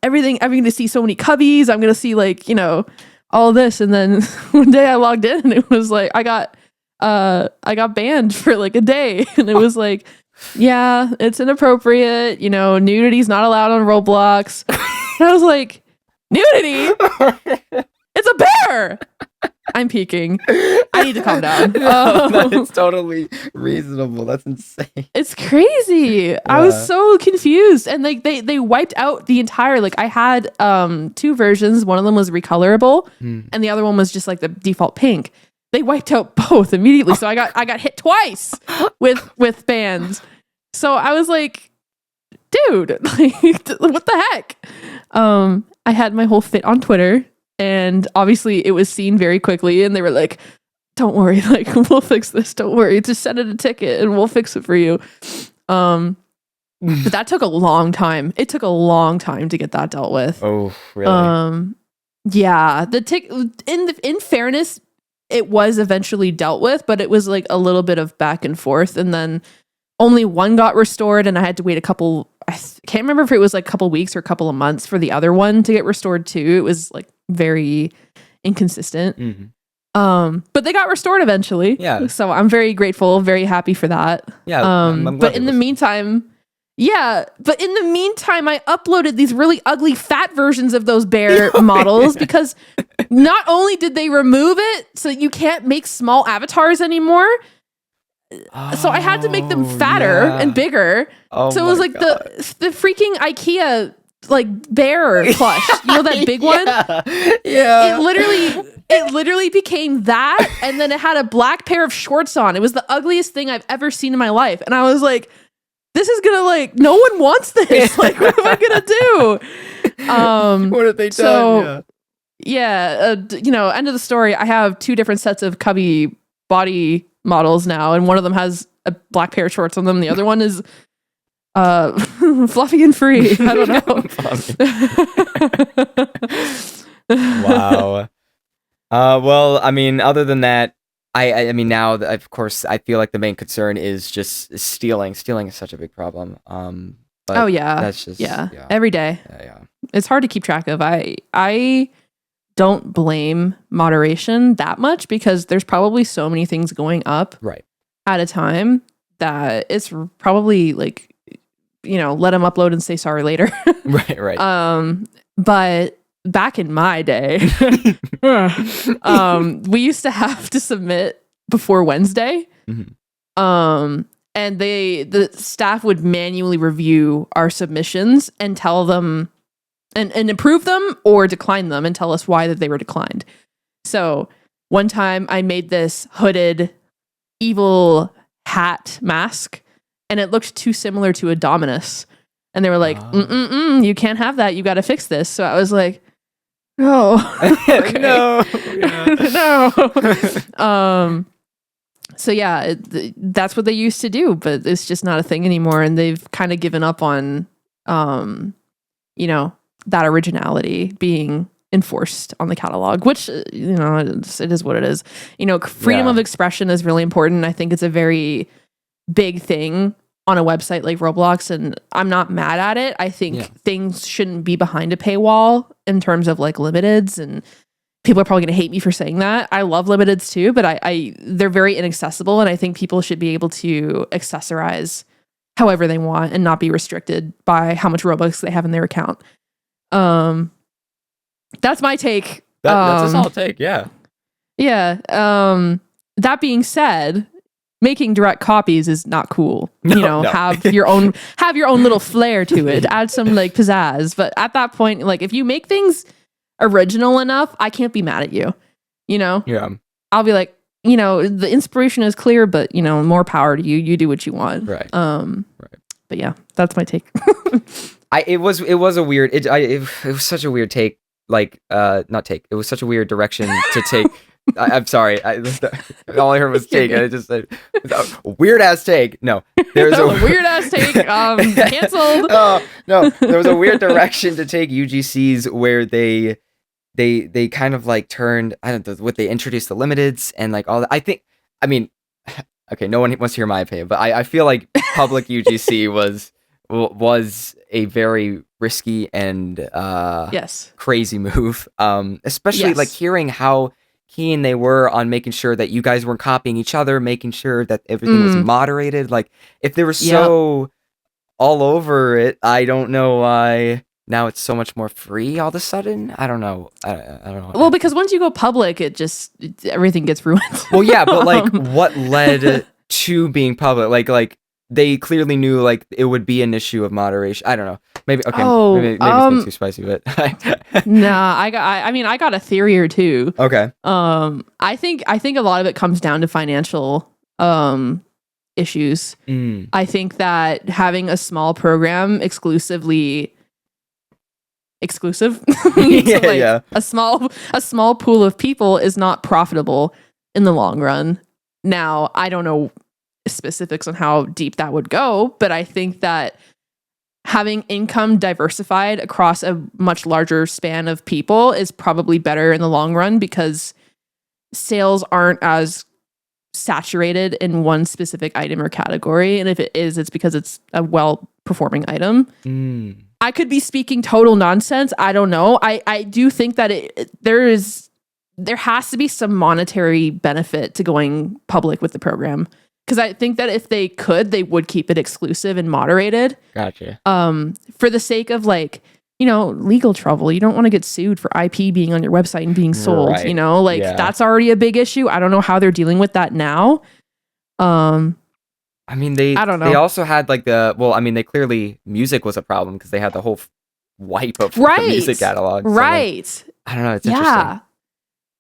everything. I'm gonna see so many Cubbies. I'm gonna see like, you know, all this. And then one day I logged in and it was like I got banned for like a day, and it was like, yeah, it's inappropriate, you know, nudity's not allowed on Roblox. And I was like, nudity? It's a bear. I'm peeking. I need to calm down. That's totally reasonable. That's insane. It's crazy. Yeah. I was so confused, and like they wiped out the entire. Like I had 2 versions. One of them was recolorable, and the other one was just like the default pink. They wiped out both immediately, so I got hit twice with bans. So I was like, dude, like what the heck? I had my whole fit on Twitter. And obviously it was seen very quickly, and they were like, don't worry, like we'll fix this. Don't worry. Just send it a ticket and we'll fix it for you. But that took a long time. It took a long time to get that dealt with. Oh, really? Yeah. In fairness, it was eventually dealt with, but it was like a little bit of back and forth, and then only one got restored, and I had to wait a couple. I can't remember if it was like a couple weeks or a couple of months for the other one to get restored too. It was like very inconsistent. Mm-hmm. But they got restored eventually. Yeah. So I'm very grateful, very happy for that. Yeah. But in the meantime, I uploaded these really ugly fat versions of those bear models because not only did they remove it so you can't make small avatars anymore, so I had to make them fatter and bigger. Oh, so it was like the freaking IKEA like bear plush, you know, that big one. Yeah. It literally became that, and then it had a black pair of shorts on. It was the ugliest thing I've ever seen in my life, and I was like, "This is gonna like no one wants this. Like, what am I gonna do?" What have they done? So, you know, end of the story. I have 2 different sets of Cubby body models now, and one of them has a black pair of shorts on them. The other one is fluffy and free. I don't know. Wow. Well, I mean, other than that, I mean, now of course I feel like the main concern is just stealing. Stealing is such a big problem. But oh yeah, that's just every day. Yeah. It's hard to keep track of. I don't blame moderation that much because there's probably so many things going up at a time that it's probably like, you know, let them upload and say sorry later. Right. But back in my day, we used to have to submit before Wednesday. Mm-hmm. And the staff would manually review our submissions and tell them and approve them or decline them and tell us why that they were declined. So one time I made this hooded evil hat mask, and it looked too similar to a Dominus. And they were like, you can't have that. You got to fix this. So I was like, no. No. No. So yeah, that's what they used to do, but it's just not a thing anymore. And they've kind of given up on, you know, that originality being enforced on the catalog, which, you know, it is what it is. You know, freedom of expression is really important. I think it's a very big thing on a website like Roblox, and I'm not mad at it. I think things shouldn't be behind a paywall in terms of like limiteds, and people are probably going to hate me for saying that. I love limiteds too, but they're very inaccessible, and I think people should be able to accessorize however they want and not be restricted by how much Robux they have in their account. That's my take That's a solid take. Yeah. Yeah. That being said, making direct copies is not cool. No. Have your own little flair to it. Add some like pizzazz. But at that point, like if you make things original enough, I can't be mad at you. Yeah. I'll be like, the inspiration is clear, but more power to you. You do what you want. Right. Right. But yeah, that's my take. It was a weird. It was such a weird take. Like, not take. It was such a weird direction to take. I'm sorry. All I heard was take, and I just said weird ass take. No, there's a weird ass take. Canceled. Oh no, there was a weird direction to take UGCs where they kind of like turned. I don't know what they introduced the limiteds and like all that. I mean, okay, no one wants to hear my opinion, but I feel like public UGC was a very risky and yes, crazy move. Especially Yes. like hearing how keen they were on making sure that you guys weren't copying each other, making sure that everything was moderated. Like if they were so all over it, I don't know why now it's so much more free all of a sudden. I don't know. I don't know. Well, because once you go public, everything gets ruined. Well, yeah, but like what led to being public? Like they clearly knew like it would be an issue of moderation. I don't know. Maybe okay. Maybe it's getting too spicy, but Nah, I got a theory or two. okay. I think a lot of it comes down to financial issues. I think that having a small program exclusive Yeah. a small pool of people is not profitable in the long run. Now, I don't know specifics on how deep that would go, but I think that having income diversified across a much larger span of people is probably better in the long run because sales aren't as saturated in one specific item or category. And if it is, it's because it's a well-performing item. I could be speaking total nonsense. I don't know. I do think that there has to be some monetary benefit to going public with the program. Because I think that if they could, they would keep it exclusive and moderated. Gotcha. For the sake of like, legal trouble. You don't want to get sued for IP being on your website and being sold. Right. That's already a big issue. I don't know how they're dealing with that now. I mean, I don't know. They also had like they clearly music was a problem because they had the whole wipe of the music catalog. So, right. I don't know. It's interesting.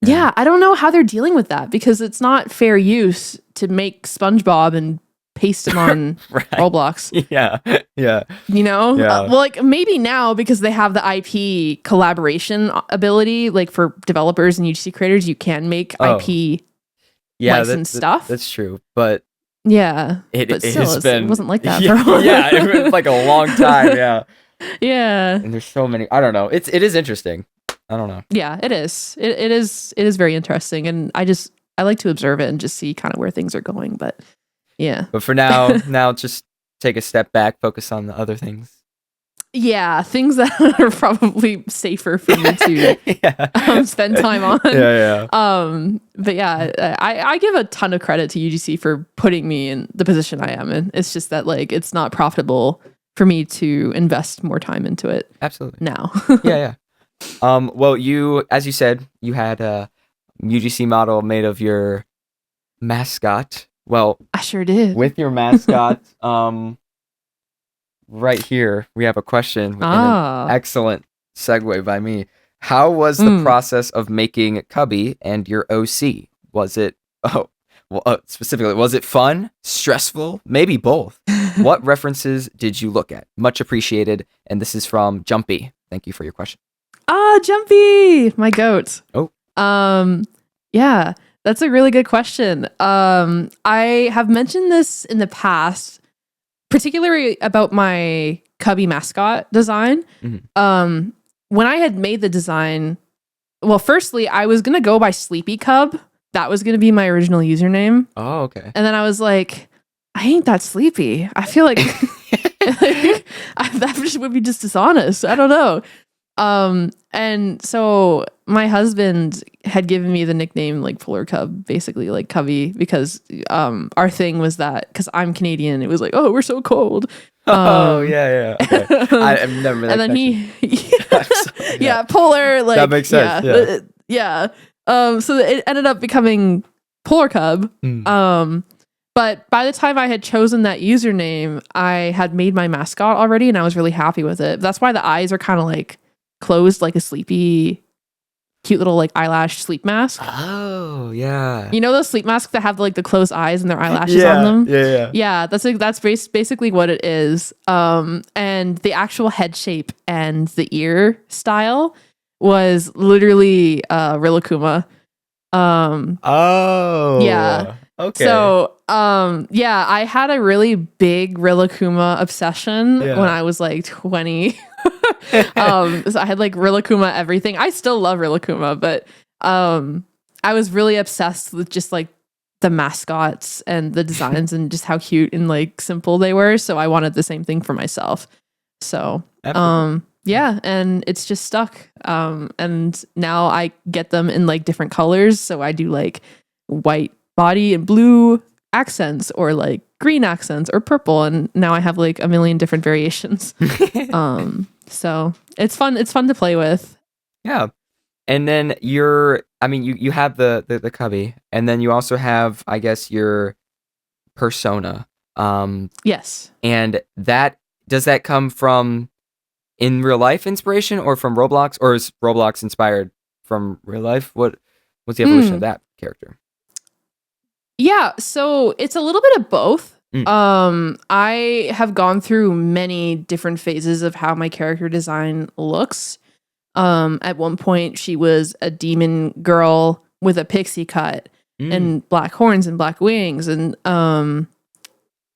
Yeah, I don't know how they're dealing with that because it's not fair use to make SpongeBob and paste him on Right. Roblox. Yeah. Yeah. Well, like maybe now because they have the IP collaboration ability, like for developers and UGC creators, you can make IP licensed stuff. That's true, but yeah, it still, has been. It wasn't like that. Yeah, for a while. yeah, it was like a long time. Yeah, yeah. and there's so many. I don't know. It is interesting. I don't know. Yeah, it is. It is very interesting, and I like to observe it and just see kind of where things are going. But yeah. But for now just take a step back, focus on the other things. Yeah, things that are probably safer for me to spend time on. Yeah. But yeah, I give a ton of credit to UGC for putting me in the position I am in. It's just that like it's not profitable for me to invest more time into it. Absolutely. Now. Yeah. Well, as you said, you had a UGC model made of your mascot. Well, I sure did. With your mascot, right here, we have a question. With an excellent segue by me. How was the process of making Cubby and your OC? Was it, specifically, was it fun, stressful, maybe both? What references did you look at? Much appreciated. And this is from Jumpy. Thank you for your question. Jumpy, my goat. Oh. Yeah, that's a really good question. I have mentioned this in the past, particularly about my Cubby mascot design. Mm-hmm. When I had made the design, well, firstly, I was going to go by Sleepy Cub. That was going to be my original username. Oh, okay. And then I was like, I ain't that sleepy. I feel like that just would be just dishonest. I don't know. And so my husband had given me the nickname like PolarCub, basically like Cubby, because our thing was that because I'm Canadian, it was like, oh, we're so cold. Yeah. Okay. I've never. And then polar, like that makes sense. Yeah. So it ended up becoming PolarCub. But by the time I had chosen that username, I had made my mascot already, and I was really happy with it. That's why the eyes are kind of like closed, like a sleepy, cute little like eyelash sleep mask. Oh, yeah. You know those sleep masks that have like the closed eyes and their eyelashes on them? Yeah, that's basically what it is. And the actual head shape and the ear style was literally Rillakkuma. Yeah. Okay. So, yeah, I had a really big Rillakkuma obsession when I was like 20. So I had like Rillakkuma everything. I still love Rillakkuma, but I was really obsessed with just like the mascots and the designs and just how cute and like simple they were. So I wanted the same thing for myself. So, yeah, and it's just stuck. And now I get them in like different colors. So I do like white body and blue accents, or like green accents, or purple. And now I have like a million different variations. So it's fun. It's fun to play with. Yeah. And then you have the Cubby, and then you also have, I guess, your persona. Yes. And does that come from in real life inspiration, or from Roblox, or is Roblox inspired from real life? What's the evolution of that character? Yeah, so it's a little bit of both. I have gone through many different phases of how my character design looks. At one point, she was a demon girl with a pixie cut and black horns and black wings, and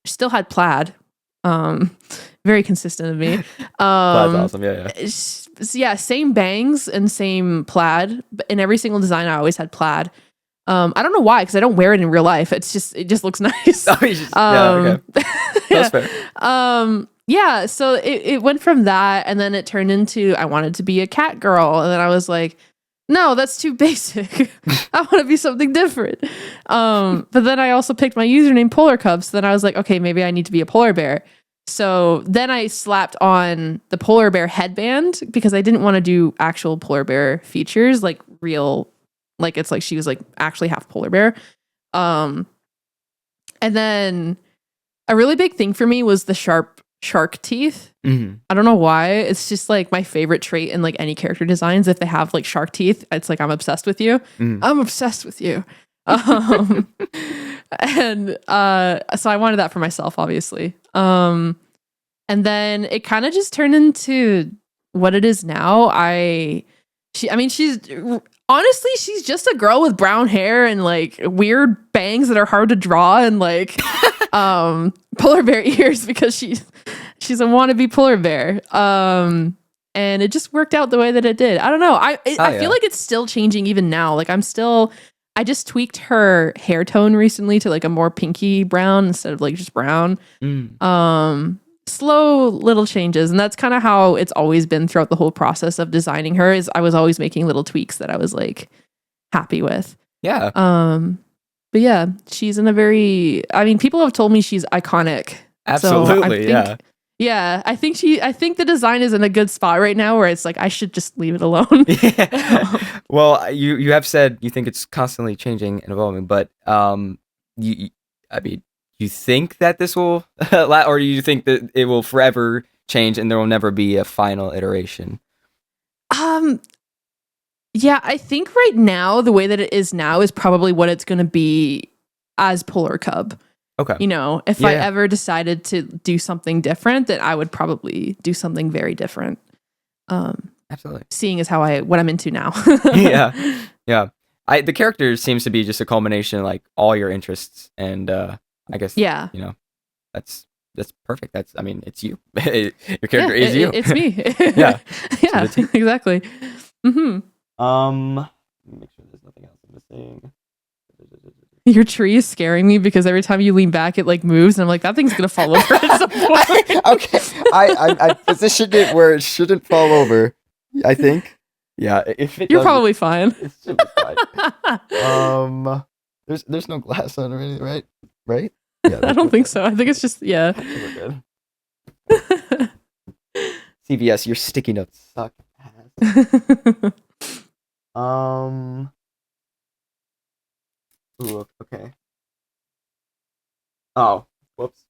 still had plaid. Very consistent of me. Plaid's awesome. Yeah, same bangs and same plaid. But in every single design, I always had plaid. I don't know why, because I don't wear it in real life. It just looks nice. Okay. That's fair. Yeah, so it went from that, and then it turned into I wanted to be a cat girl, and then I was like, no, that's too basic. I want to be something different. But then I also picked my username PolarCub, so then I was like, okay, maybe I need to be a polar bear. So then I slapped on the polar bear headband because I didn't want to do actual polar bear features, like real. Like it's like she was like actually half polar bear. And then a really big thing for me was the sharp shark teeth. I don't know why. It's just like my favorite trait in like any character designs. If they have like shark teeth, it's like I'm obsessed with you. I'm obsessed with you. And so I wanted that for myself, obviously. And then it kind of just turned into what it is now. Honestly, she's just a girl with brown hair and like weird bangs that are hard to draw, and like polar bear ears because she's a wannabe polar bear. And it just worked out the way that it did. I don't know. I feel like it's still changing even now. Like I just tweaked her hair tone recently to like a more pinky brown instead of like just brown. Slow little changes, and that's kind of how it's always been throughout the whole process of designing her. Is I was always making little tweaks that I was like happy with. Yeah. But yeah, she's in a very. I mean, people have told me she's iconic. Absolutely. So yeah. I think the design is in a good spot right now, where it's like I should just leave it alone. Yeah. Well, you have said you think it's constantly changing and evolving, but you think that this will, or do you think that it will forever change and there will never be a final iteration? Yeah, I think right now, the way that it is now is probably what it's going to be as PolarCub. Okay. You know, if I ever decided to do something different, then I would probably do something very different. Absolutely. Seeing as what I'm into now. Yeah. The character seems to be just a culmination of like all your interests, and I guess, you know, that's perfect. It's you. Your character is you. It's me. Yeah. Yeah, exactly. Mm-hmm. Let me make sure there's nothing else I'm missing. Your tree is scaring me because every time you lean back, it like moves, and I'm like, that thing's gonna fall over at some point. Okay, I positioned it where it shouldn't fall over, I think. Yeah, if it You're does, probably fine. It should be fine. There's no glass on or anything, right? Right? Yeah. I don't think so. I think it's just We're good. CVS, your sticky notes suck. Ooh, okay. Oh, whoops.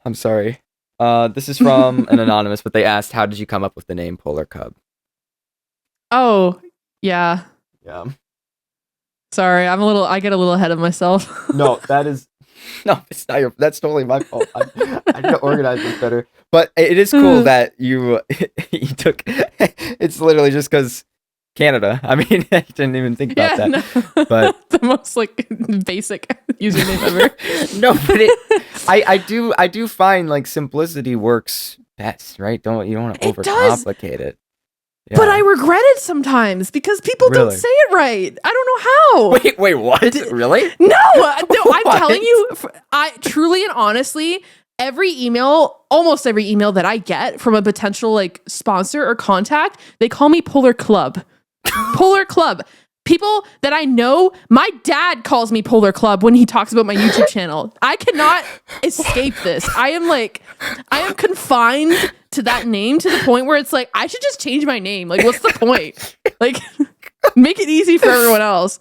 I'm sorry. This is from an anonymous, but they asked, "How did you come up with the name PolarCub?" Oh, yeah. Yeah. Sorry, I get a little ahead of myself. No, that is no, it's not your. That's totally my fault. I need to organize this better. But it is cool that you you took. It's literally just because Canada. I mean, I didn't even think about that. No. But the most like basic username ever. no, but I do find like simplicity works best, right? You don't want to It does. overcomplicate it. But Yeah. I regret it sometimes because people don't Really? say it right. I don't know how. Wait, what? Really? No, I'm What? telling you, I truly and honestly, almost every email that I get from a potential like sponsor or contact, they call me Polar Club. Polar Club. People that I know, my dad calls me Polar Club when he talks about my YouTube channel. I cannot escape this. I am confined to that name to the point where it's like, I should just change my name. Like, what's the point? Like, make it easy for everyone else.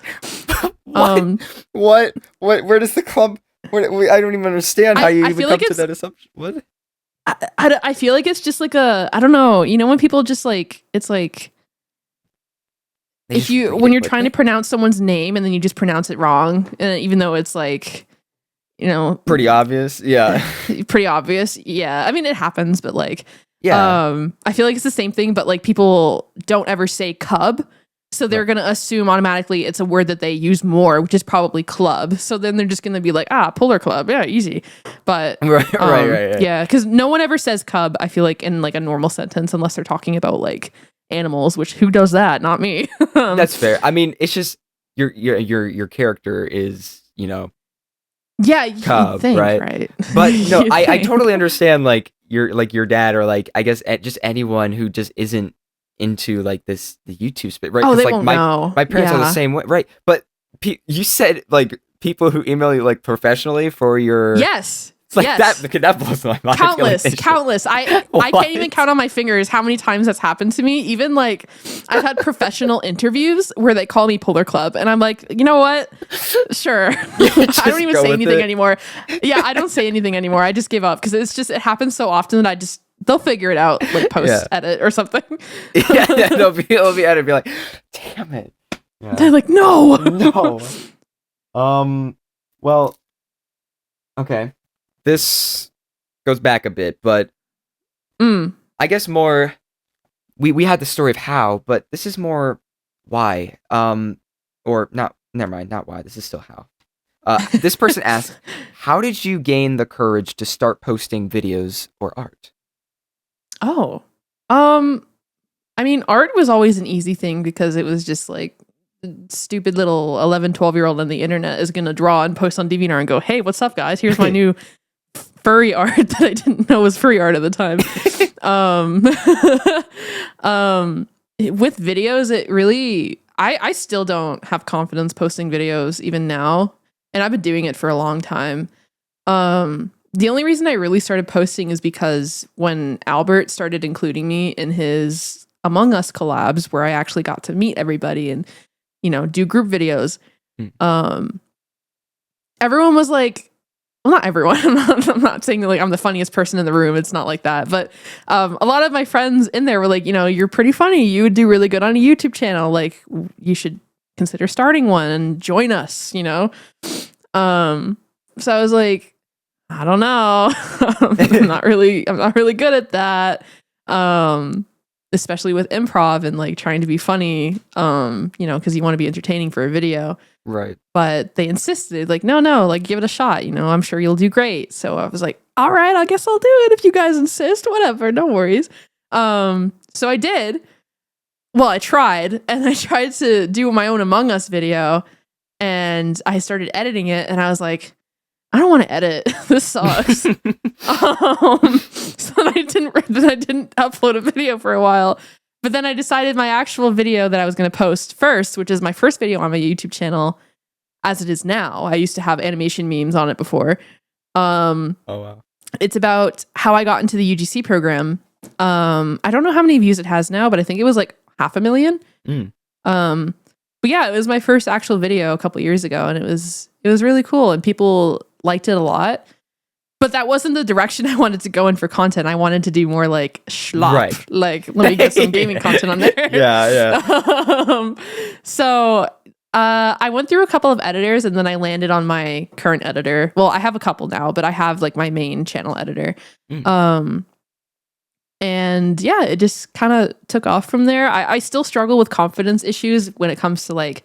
What? Where does the club? I don't even understand how you even feel come like to that assumption. What? I feel like it's just like I don't know. You know, when people just like, it's like, when you're trying to pronounce someone's name and then you just pronounce it wrong, even though it's like, you know, pretty obvious. Yeah. Pretty obvious. Yeah. I mean, it happens, but like, yeah. I feel like it's the same thing, but like people don't ever say cub. So they're going to assume automatically it's a word that they use more, which is probably club. So then they're just going to be like, Polar Club. Yeah, easy. But right. Yeah. Cause no one ever says cub, I feel like, in like a normal sentence, unless they're talking about like animals, which who does that? Not me. That's fair. I mean, it's just your character is, you know, yeah, cub, think, right? But no, I totally understand like your dad or like I guess just anyone who just isn't into like the YouTube spit, right? Oh, they like won't know. My parents are the same way, right? But you said like people who email you like professionally for your it's like that blows my mind. Countless. I can't even count on my fingers how many times that's happened to me. Even like I've had professional interviews where they call me Polar Club and I'm like, you know what? Sure. I don't even say anything anymore. Yeah, I don't say anything anymore. I just give up because it happens so often that they'll figure it out like post edit or something. They'll be edited be like, damn it. Yeah. They're like, no. Well, okay. This goes back a bit, but I guess more we had the story of how, but this is more why. Or not, never mind, not why. This is still how. This person asked, how did you gain the courage to start posting videos or art? Oh. I mean, art was always an easy thing because it was just like stupid little 11, 12-year-old on the internet is going to draw and post on DeviantArt and go, hey, what's up, guys? Here's my new furry art that I didn't know was furry art at the time. With videos, it really, I still don't have confidence posting videos even now. And I've been doing it for a long time. The only reason I really started posting is because when Albert started including me in his Among Us collabs, where I actually got to meet everybody and, you know, do group videos, everyone was like, well, not everyone. I'm not saying that like I'm the funniest person in the room. It's not like that. But a lot of my friends in there were like, you know, you're pretty funny. You would do really good on a YouTube channel. Like, you should consider starting one and join us, you know? So I was like, I don't know. I'm not really good at that. Especially with improv and like trying to be funny, you know, because you want to be entertaining for a video. Right. But they insisted, like, no, like, give it a shot. You know, I'm sure you'll do great. So I was like, all right, I guess I'll do it if you guys insist. Whatever, no worries. So I did. Well, I tried, and I tried to do my own Among Us video, and I started editing it, and I was like, I don't want to edit. This sucks. So then I didn't upload a video for a while. But then I decided my actual video that I was going to post first, which is my first video on my YouTube channel, as it is now. I used to have animation memes on it before. Oh, wow. It's about how I got into the UGC program. I don't know how many views it has now, but I think it was like 500,000. But yeah, it was my first actual video a couple years ago, and it was really cool, and people liked it a lot. But that wasn't the direction I wanted to go in for content. I wanted to do more like schlop, Right. like let me get some gaming content on there. Yeah. So I went through a couple of editors, and then I landed on my current editor. Well, I have a couple now, but I have like my main channel editor. And yeah, it just kind of took off from there. I still struggle with confidence issues when it comes to like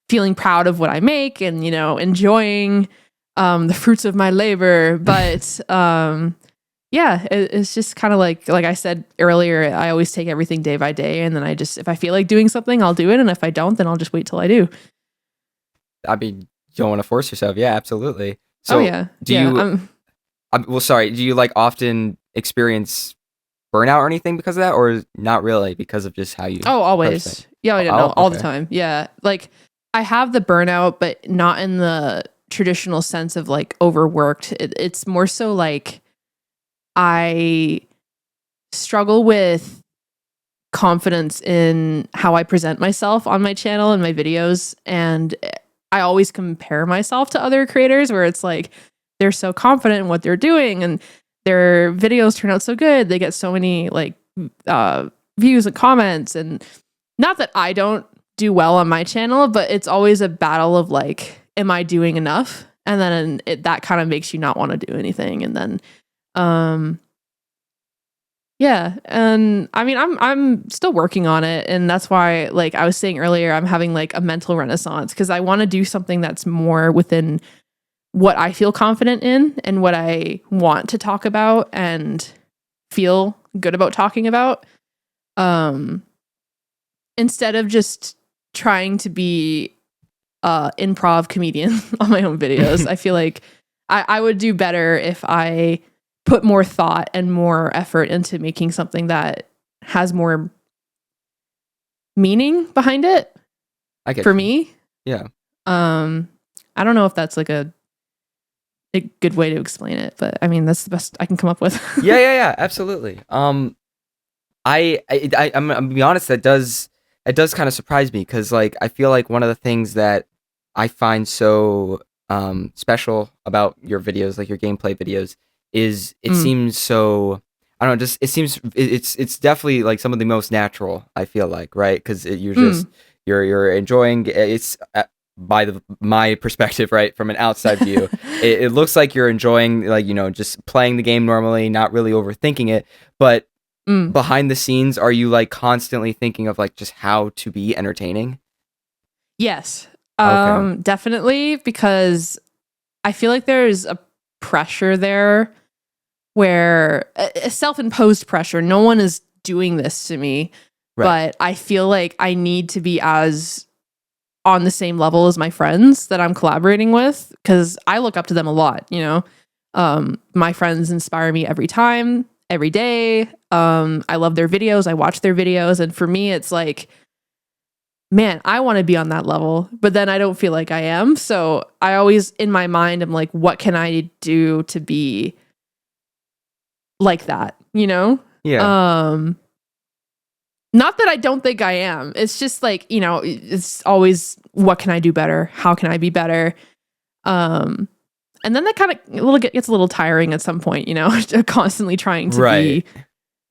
feeling proud of what I make and, you know, enjoying the fruits of my labor. But yeah, it's just kind of like I said earlier, I always take everything day by day. And then if I feel like doing something, I'll do it. And if I don't, then I'll just wait till I do. I mean, you don't want to force yourself. Yeah, absolutely. So yeah. do you like often experience burnout or anything because of that, or not really because of just how you always all the time. Yeah, like I have the burnout, but not in the traditional sense of like overworked. It's more so like I struggle with confidence in how I present myself on my channel and my videos, and I always compare myself to other creators where it's like they're so confident in what they're doing and their videos turn out so good. They get so many like views and comments, and not that I don't do well on my channel, but it's always a battle of like, am I doing enough? And then that kind of makes you not want to do anything. And then, yeah. And I mean, I'm still working on it. And that's why, like I was saying earlier, I'm having like a mental renaissance because I want to do something that's more within what I feel confident in and what I want to talk about and feel good about talking about. Instead of just trying to be improv comedian on my own videos. I feel like I would do better if I put more thought and more effort into making something that has more meaning behind it. For me. Yeah. I don't know if that's like a good way to explain it, but I mean that's the best I can come up with. yeah, absolutely. I'm gonna be honest, that does kind of surprise me because like I feel like one of the things that I find so special about your videos, like your gameplay videos, is it seems so, I don't know, just it seems it's definitely like some of the most natural, I feel like, right? Because you're just you're enjoying it's. By my perspective, right, from an outside view, it looks like you're enjoying, like, you know, just playing the game normally, not really overthinking it. But behind the scenes, are you like constantly thinking of like just how to be entertaining? Yes, definitely, because I feel like there's a pressure there where a self-imposed pressure. No one is doing this to me, but I feel like I need to be as on the same level as my friends that I'm collaborating with, because I look up to them a lot, you know. My friends inspire me every time, every day. I love their videos. I watch their videos. And for me, it's like, man, I want to be on that level, but then I don't feel like I am. So I always, in my mind, I'm like, what can I do to be like that, you know? Yeah. Not that I don't think I am. It's just like, you know, it's always, what can I do better? How can I be better? And then that kind of gets a little tiring at some point, you know, constantly trying to be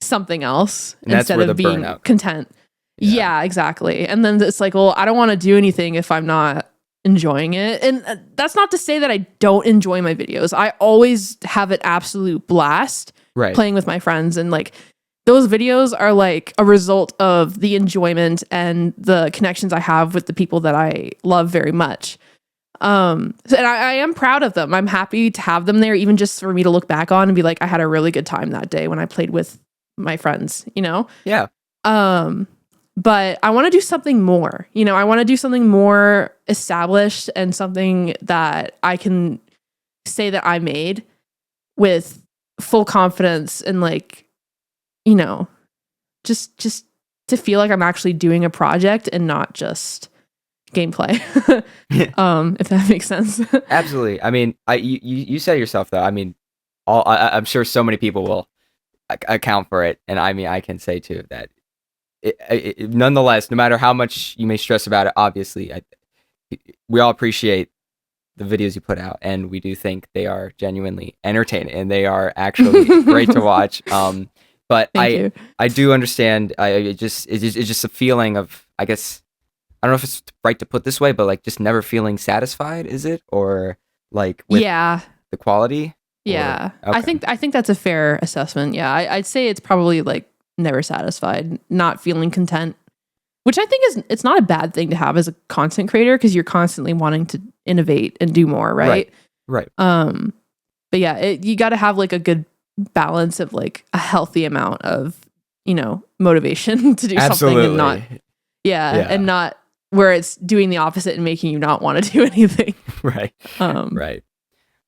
something else instead of being content. Yeah, exactly. And then it's like, well, I don't want to do anything if I'm not enjoying it. And that's not to say that I don't enjoy my videos. I always have an absolute blast playing with my friends, and like, those videos are like a result of the enjoyment and the connections I have with the people that I love very much. And I am proud of them. I'm happy to have them there, even just for me to look back on and be like, I had a really good time that day when I played with my friends, you know? Yeah. But I want to do something more, you know, I want to do something more established and something that I can say that I made with full confidence and like, you know, just to feel like I'm actually doing a project and not just gameplay. If that makes sense. Absolutely. I mean, you said yourself though. I mean, I'm sure so many people will account for it, and I mean, I can say too that nonetheless, no matter how much you may stress about it, obviously, we all appreciate the videos you put out, and we do think they are genuinely entertaining, and they are actually great to watch. But I do understand. It's just a feeling of, I guess, I don't know if it's right to put this way, but like just never feeling satisfied, is it? Or like with the quality? Yeah. Or, okay. I think that's a fair assessment. Yeah. I'd say it's probably like never satisfied, not feeling content, which I think it's not a bad thing to have as a content creator, because you're constantly wanting to innovate and do more, right? Right. But yeah, you got to have like a good balance of like a healthy amount of, motivation to do something, and not and not where it's doing the opposite and making you not want to do anything. Right. Right.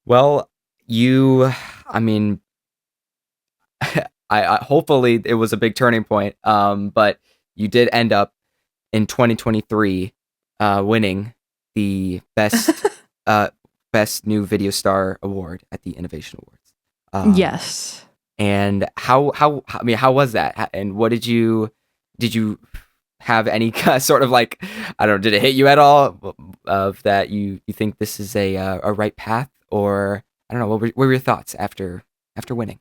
Well, I mean, I hopefully it was a big turning point. But you did end up in 2023 winning the best new video star award at the Innovation Awards. Yes. And how was that? And what did you have any sort of like, I don't know, did it hit you at all of that you think this is a right path, or I don't know, what were your thoughts after winning?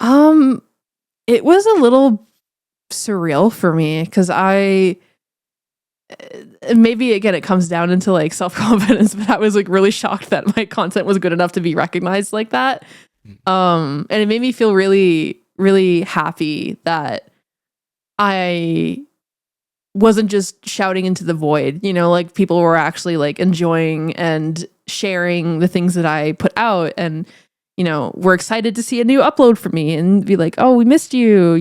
It was a little surreal for me, because maybe again it comes down into like self-confidence, but I was like really shocked that my content was good enough to be recognized like that. And it made me feel really, really happy that I wasn't just shouting into the void, like people were actually like enjoying and sharing the things that I put out, and we're excited to see a new upload from me and be like, oh, we missed you,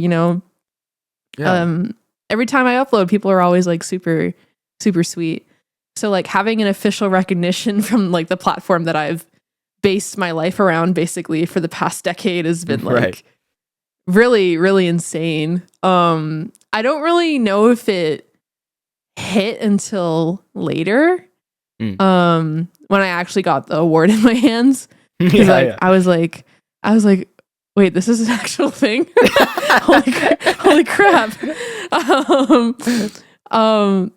every time I upload, people are always like super, super sweet. So like having an official recognition from like the platform that I've based my life around basically for the past decade has been like really, really insane. I don't really know if it hit until later. When I actually got the award in my hands. I was like, wait, this is an actual thing. holy crap.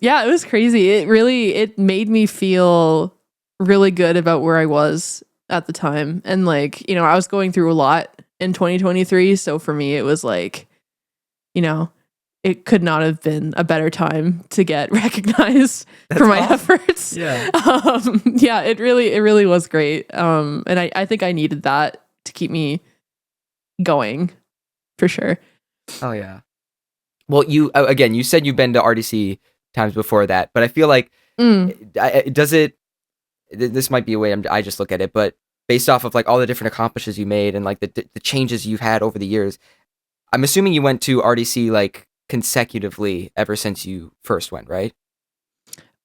Yeah, it was crazy. It made me feel really good about where I was at the time. And like, I was going through a lot in 2023. So for me, it was like, it could not have been a better time to get recognized for my efforts. Yeah. It really was great. And I think I needed that to keep me going for sure. Oh yeah. Well, you said you've been to RDC times before that, but I feel like this might be a way I just look at it, but based off of like all the different accomplishments you made and like the changes you've had over the years, I'm assuming you went to RDC like consecutively ever since you first went, right?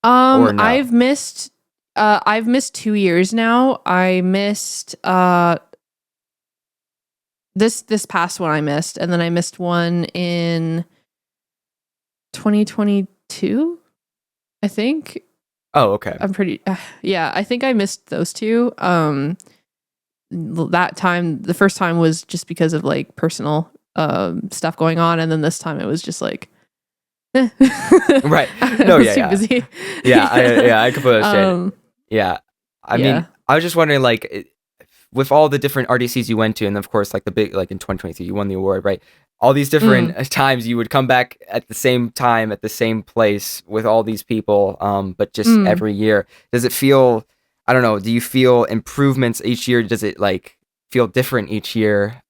Or no? I've missed 2 years now. I missed this past one I missed, and then I missed one in 2022, I think. Oh, okay. I'm pretty I think I missed those two. That time, the first time was just because of like personal stuff going on, and then this time it was just like right. No, yeah. Busy. I completely understand. I mean, I was just wondering, like, with all the different RDCs you went to, and of course, like the big, like in 2023, you won the award, right? All these different times you would come back at the same time, at the same place with all these people, but just every year. Does it feel, I don't know, do you feel improvements each year? Does it like feel different each year?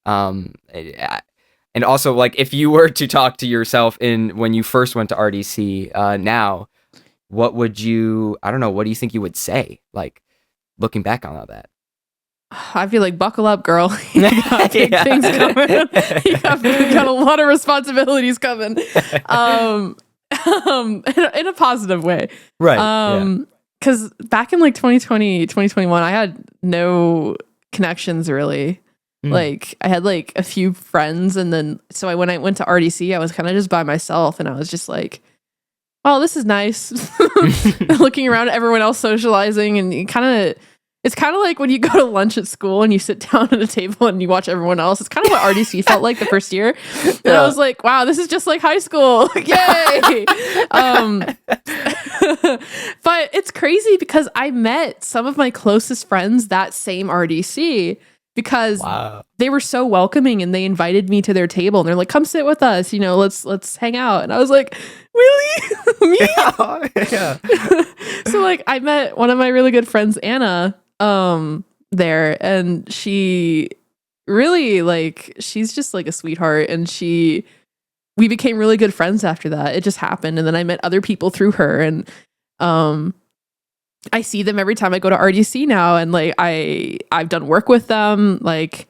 And also, like, if you were to talk to yourself when you first went to RDC now, what do you think you would say, like, looking back on all that? I'd be like, buckle up, girl. You got big things coming. You got a lot of responsibilities coming. In a positive way. Right. Because back in like 2020, 2021, I had no connections really. Like I had like a few friends, and then when I went to RDC, I was kind of just by myself, and I was just like, "Oh, this is nice." Looking around at everyone else socializing, and you kind of It's kind of like when you go to lunch at school and you sit down at a table and you watch everyone else. It's kind of what RDC felt like the first year. And I was like, wow, this is just like high school. Yay. But it's crazy because I met some of my closest friends that same RDC because they were so welcoming and they invited me to their table and they're like, come sit with us, you know, let's hang out. And I was like, really? Me? Yeah. So like I met one of my really good friends, Anna, there, and she really like she's just like a sweetheart, and we became really good friends after that. It just happened, and then I met other people through her, and I see them every time I go to RDC now, and like I've done work with them. Like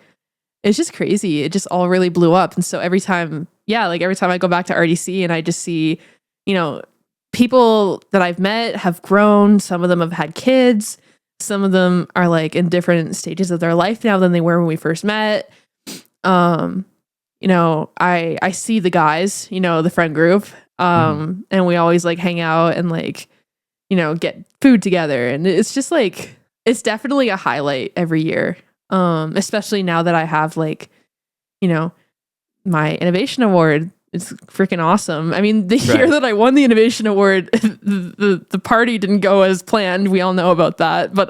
it's just crazy. It just all really blew up, and so every time I go back to RDC and I just see, you know, people that I've met have grown. Some of them have had kids. Some of them are like in different stages of their life now than they were when we first met. You know, I see the guys, you know, the friend group, and we always like hang out and like, you know, get food together. And it's just like, it's definitely a highlight every year. Especially now that I have like, you know, my innovation award. It's freaking awesome. I mean, the year that I won the innovation award, the party didn't go as planned. We all know about that. But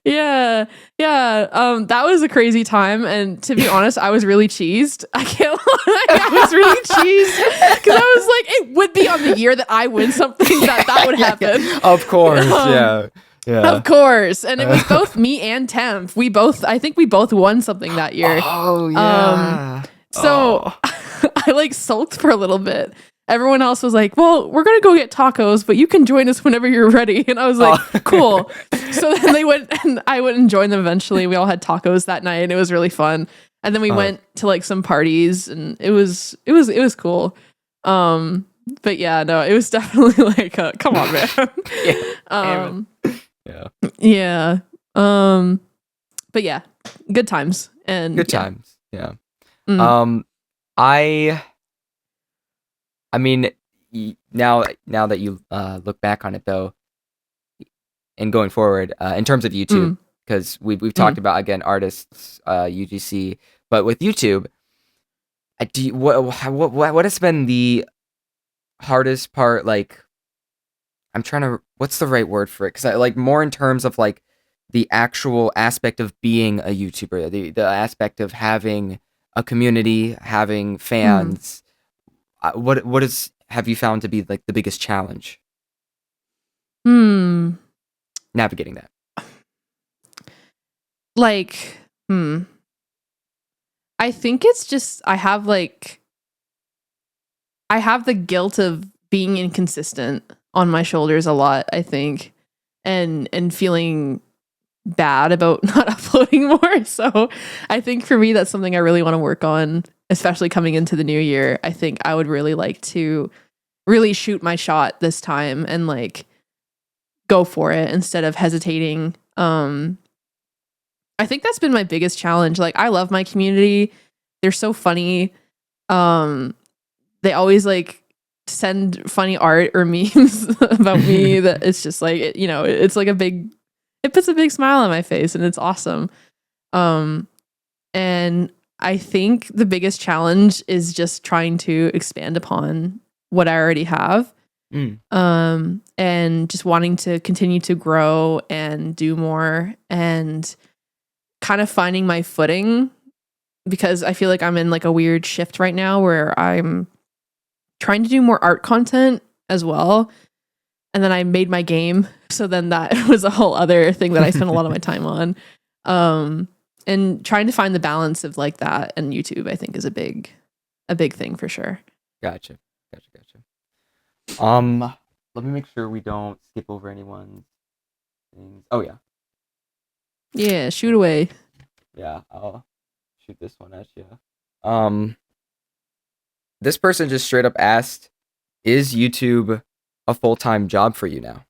yeah. That was a crazy time, and to be honest, I was really cheesed. I can't lie, I was really cheesed because I was like, it would be on the year that I win something that would happen. Of course, yeah. Of course. And it was both me and Temp. I think we both won something that year. Oh, yeah. So I like sulked for a little bit. Everyone else was like, well, we're going to go get tacos, but you can join us whenever you're ready. And I was like, cool. So then they went and I went and joined them eventually. We all had tacos that night and it was really fun. And then we went to like some parties and it was cool. But yeah, no, it was definitely like, come on, man. Yeah. But yeah, good times and good times. Yeah. I mean, now that you look back on it though, and going forward, in terms of YouTube, because we've talked about again artists, UGC, but with YouTube, what has been the hardest part? Like, what's the right word for it? Because I like more in terms of like the actual aspect of being a YouTuber, the aspect of having a community, having fans. What have you found to be like the biggest challenge? Navigating that. Like, I think it's just I have the guilt of being inconsistent on my shoulders a lot, I think, and feeling bad about not uploading more. So I think for me, that's something I really want to work on, especially coming into the new year. I think I would really like to really shoot my shot this time and like go for it instead of hesitating. I think that's been my biggest challenge. Like, I love my community. They're so funny. They always like send funny art or memes about me that it's just like, it's like it puts a big smile on my face and it's awesome. And I think the biggest challenge is just trying to expand upon what I already have. And just wanting to continue to grow and do more and kind of finding my footing, because I feel like I'm in like a weird shift right now where I'm trying to do more art content as well. And then I made my game. So then that was a whole other thing that I spent a lot of my time on. And trying to find the balance of like that and YouTube, I think, is a big thing for sure. Gotcha. Let me make sure we don't skip over anyone's things. Oh yeah. Yeah, shoot away. Yeah, I'll shoot this one at you. This person just straight up asked, is YouTube a full-time job for you now?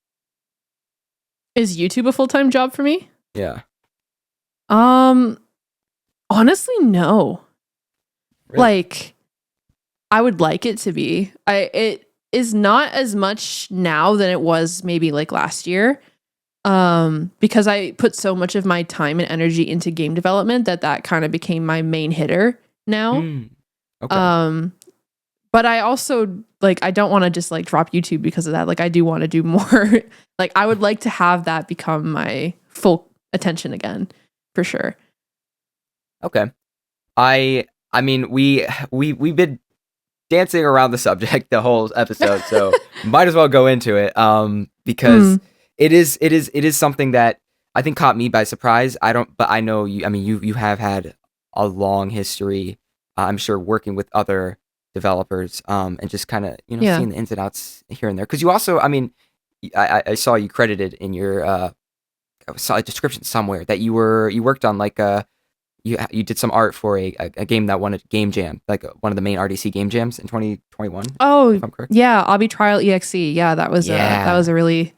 Is YouTube a full-time job for me? Yeah. Honestly, no. Really? Like, I would like it to be. is not as much now than it was maybe like last year. Because I put so much of my time and energy into game development that kind of became my main hitter now. Okay. But I also like, I don't want to just like drop YouTube because of that. Like I do want to do more. Like I would like to have that become my full attention again, for sure. Okay. I mean we've been dancing around the subject the whole episode, so might as well go into it. Because it is something that I think caught me by surprise. But I know you. I mean, you have had a long history. I'm sure working with other developers, and just kind of seeing the ins and outs here and there. Because you also, I mean, I saw you credited in your I saw a description somewhere that you worked on like you did some art for a game that won a game jam, like one of the main RDC game jams in 2021. Oh, if I'm correct. Yeah, Obby Trial EXE. Yeah, that was a really,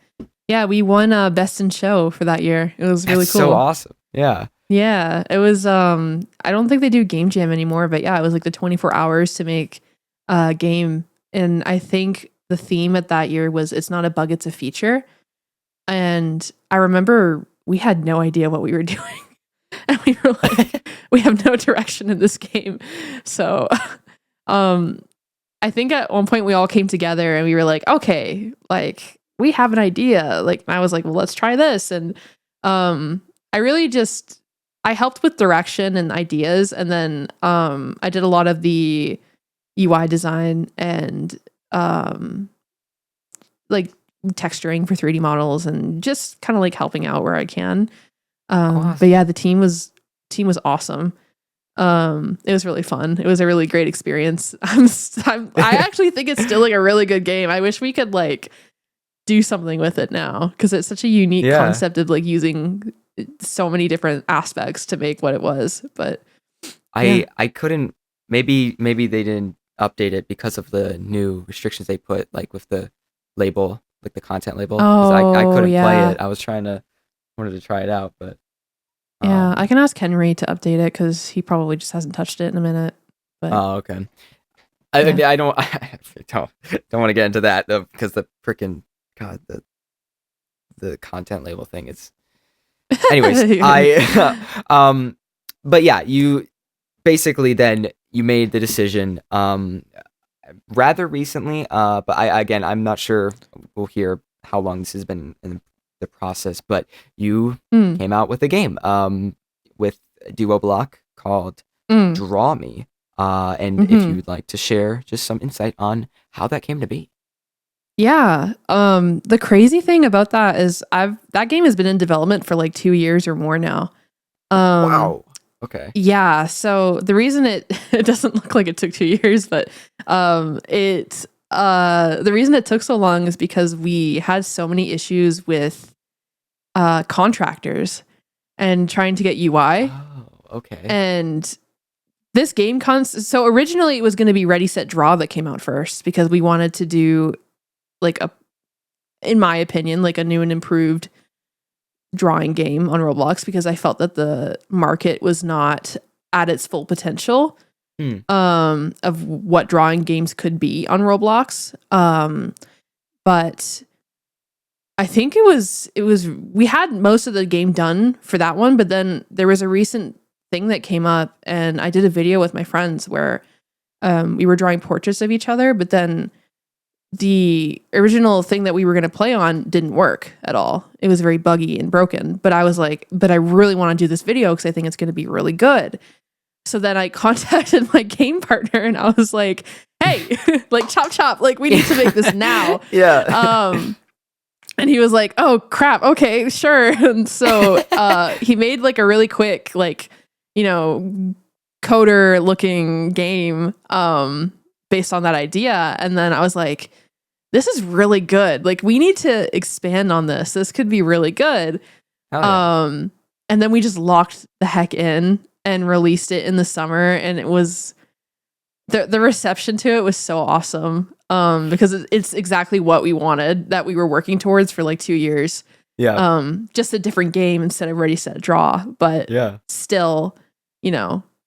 we won Best in Show for that year. It was really cool. So awesome. Yeah. Yeah, it was. I don't think they do game jam anymore, but yeah, it was like the 24 hours to make a game, and I think the theme at that year was "It's not a bug, it's a feature." And I remember we had no idea what we were doing. And we were like, we have no direction in this game. So I think at one point we all came together and we were like, okay, like we have an idea. Like I was like, well, let's try this. And I really I helped with direction and ideas. And then I did a lot of the UI design and like texturing for 3D models and just kind of like helping out where I can. Awesome. But yeah, the team was awesome. It was really fun. It was a really great experience. I actually think it's still like a really good game. I wish we could like do something with it now because it's such a unique concept of like using so many different aspects to make what it was. But I couldn't. Maybe they didn't update it because of the new restrictions they put, like with the label, like the content label. 'Cause I couldn't play it. I wanted to try it out, but I can ask Henry to update it because he probably just hasn't touched it in a minute. But okay. I don't want to get into that because the freaking God, the content label thing is. Anyways, but yeah, you basically then you made the decision rather recently, but I'm not sure we'll hear how long this has been in the process, but you came out with a game with a duo block called Draw Me, and if you'd like to share just some insight on how that came to be. Yeah, the crazy thing about that is that game has been in development for like 2 years or more now. Wow. Okay. Yeah, so the reason it doesn't look like it took 2 years, but the reason it took so long is because we had so many issues with contractors and trying to get UI. Oh, okay. And this game so originally it was going to be Ready Set Draw that came out first because we wanted to do like in my opinion, like a new and improved drawing game on Roblox because I felt that the market was not at its full potential of what drawing games could be on Roblox. But I think it was we had most of the game done for that one, but then there was a recent thing that came up and I did a video with my friends where we were drawing portraits of each other, but then the original thing that we were going to play on didn't work at all. It was very buggy and broken, but I was like, but I really want to do this video because I think it's going to be really good. So then I contacted my game partner and I was like, hey, like chop, like we need to make this now. Yeah. And he was like, oh crap. Okay, sure. And so he made like a really quick, like, coder looking game based on that idea. And then I was like, this is really good. Like we need to expand on this. This could be really good. Yeah. And then we just locked the heck in and released it in the summer. And it was the reception to it was so awesome. Because it's exactly what we wanted that we were working towards for like 2 years. Yeah. Just a different game instead of Ready Set Draw, but still,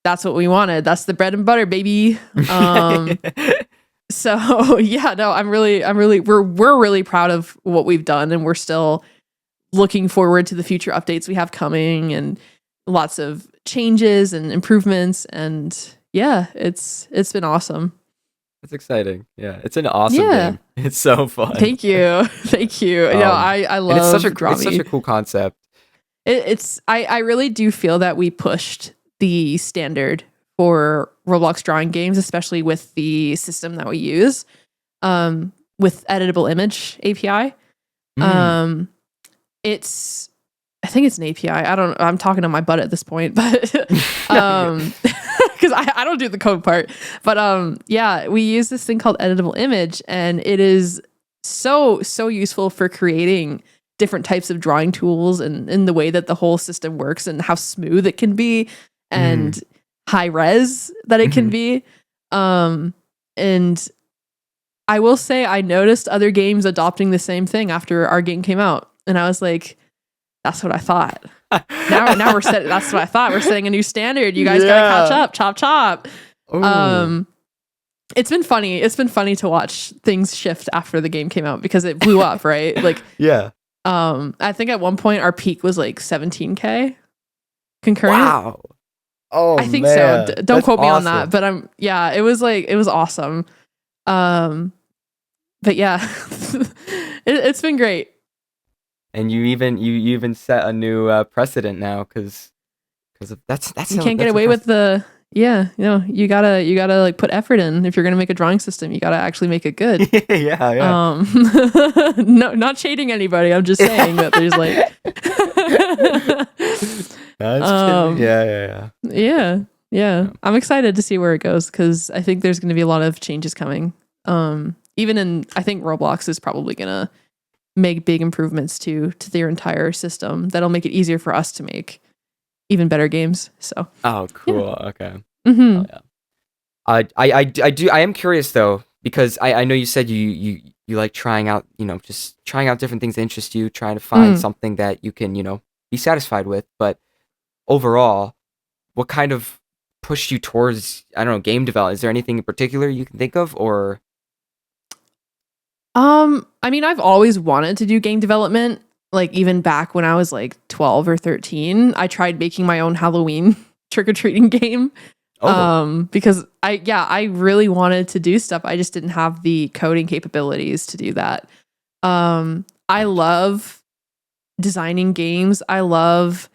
that's what we wanted. That's the bread and butter, baby. So yeah, no, we're really proud of what we've done, and we're still looking forward to the future updates we have coming, and lots of changes and improvements. And yeah, it's been awesome. It's exciting. Yeah, it's an awesome game. It's so fun. Thank you. I love. And it's such a cool concept. I really do feel that we pushed the standard for Roblox drawing games, especially with the system that we use, with editable image API. I think it's an API. I'm talking on my butt at this point, but because I don't do the code part. But yeah, we use this thing called editable image, and it is so useful for creating different types of drawing tools, and in the way that the whole system works, and how smooth it can be, and high res that it can be. And I will say I noticed other games adopting the same thing after our game came out, and I was like, that's what I thought. Now we're setting. That's what I thought. We're setting a new standard. You guys gotta catch up. Chop chop. Ooh. It's been funny. It's been funny to watch things shift after the game came out, because it blew up, right? Like, yeah. I think at one point our peak was like 17K concurrent. Wow. Oh, I think man. so. Don't That's quote me on awesome. that, but it was awesome. But yeah, it's been great. And you even set a new precedent now, because that's you can't get away with the you gotta like put effort in. If you're gonna make a drawing system, you gotta actually make it good. yeah. No, not shading anybody. I'm just saying that there's like yeah. I'm excited to see where it goes, because I think there's gonna be a lot of changes coming. Even I think Roblox is probably gonna make big improvements to their entire system that'll make it easier for us to make even better games. So cool. Yeah. Okay. Mm-hmm. Oh, yeah. I am curious though, because I know you said you like trying out, just trying out different things that interest you, trying to find something that you can, be satisfied with. But overall, what kind of pushed you towards, I don't know, game development? Is there anything in particular you can think of, or? I mean, I've always wanted to do game development. Like, even back when I was like 12 or 13, I tried making my own Halloween trick-or-treating game. Because I really wanted to do stuff. I just didn't have the coding capabilities to do that. I love designing games. I love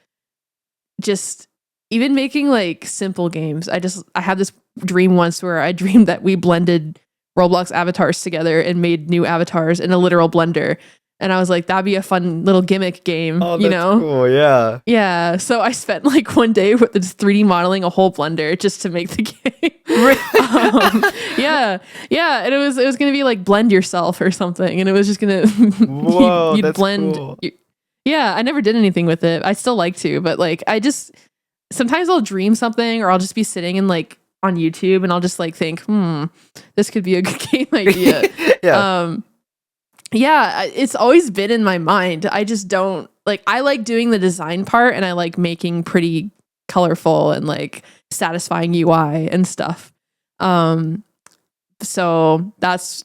just even making like simple games. I had this dream once where I dreamed that we blended Roblox avatars together and made new avatars in a literal blender. And I was like, that'd be a fun little gimmick game, Cool, yeah. Yeah. So I spent like one day with just 3D modeling a whole blender just to make the game. Yeah. And it was gonna be like blend yourself or something, and it was just gonna you'd that's blend. Cool. Yeah, I never did anything with it. I still like to, but like sometimes I'll dream something, or I'll just be sitting and like on YouTube, and I'll just like think, this could be a good game idea. Yeah, it's always been in my mind. I just don't I like doing the design part, and I like making pretty colorful and like satisfying UI and stuff. So that's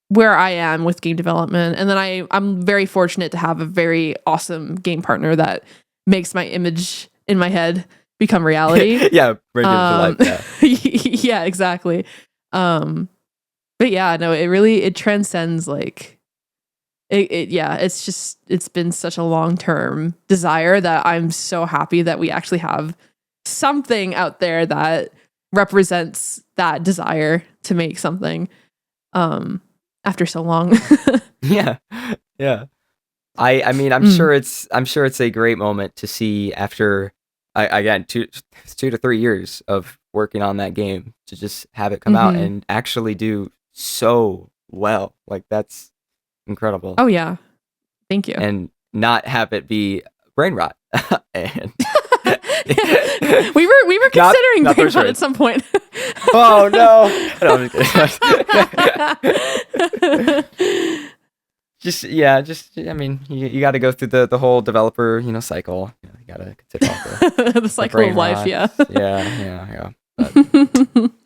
where I am with game development. And then I'm very fortunate to have a very awesome game partner that makes my image in my head become reality. Yeah, bring it to life. Yeah, exactly. But yeah, no, it transcends it's been such a long-term desire that I'm so happy that we actually have something out there that represents that desire to make something after so long. Yeah. I mean, I'm sure it's a great moment to see after again 2 to 3 years of working on that game, to just have it come out and actually do so well. Like, that's incredible. Oh yeah, thank you. And not have it be brain rot. And we were considering brain rot at some point. Oh no! I'm just kidding. I mean, you got to go through the whole developer cycle. You got to consider all the cycle of life. Rots. Yeah. Yeah. But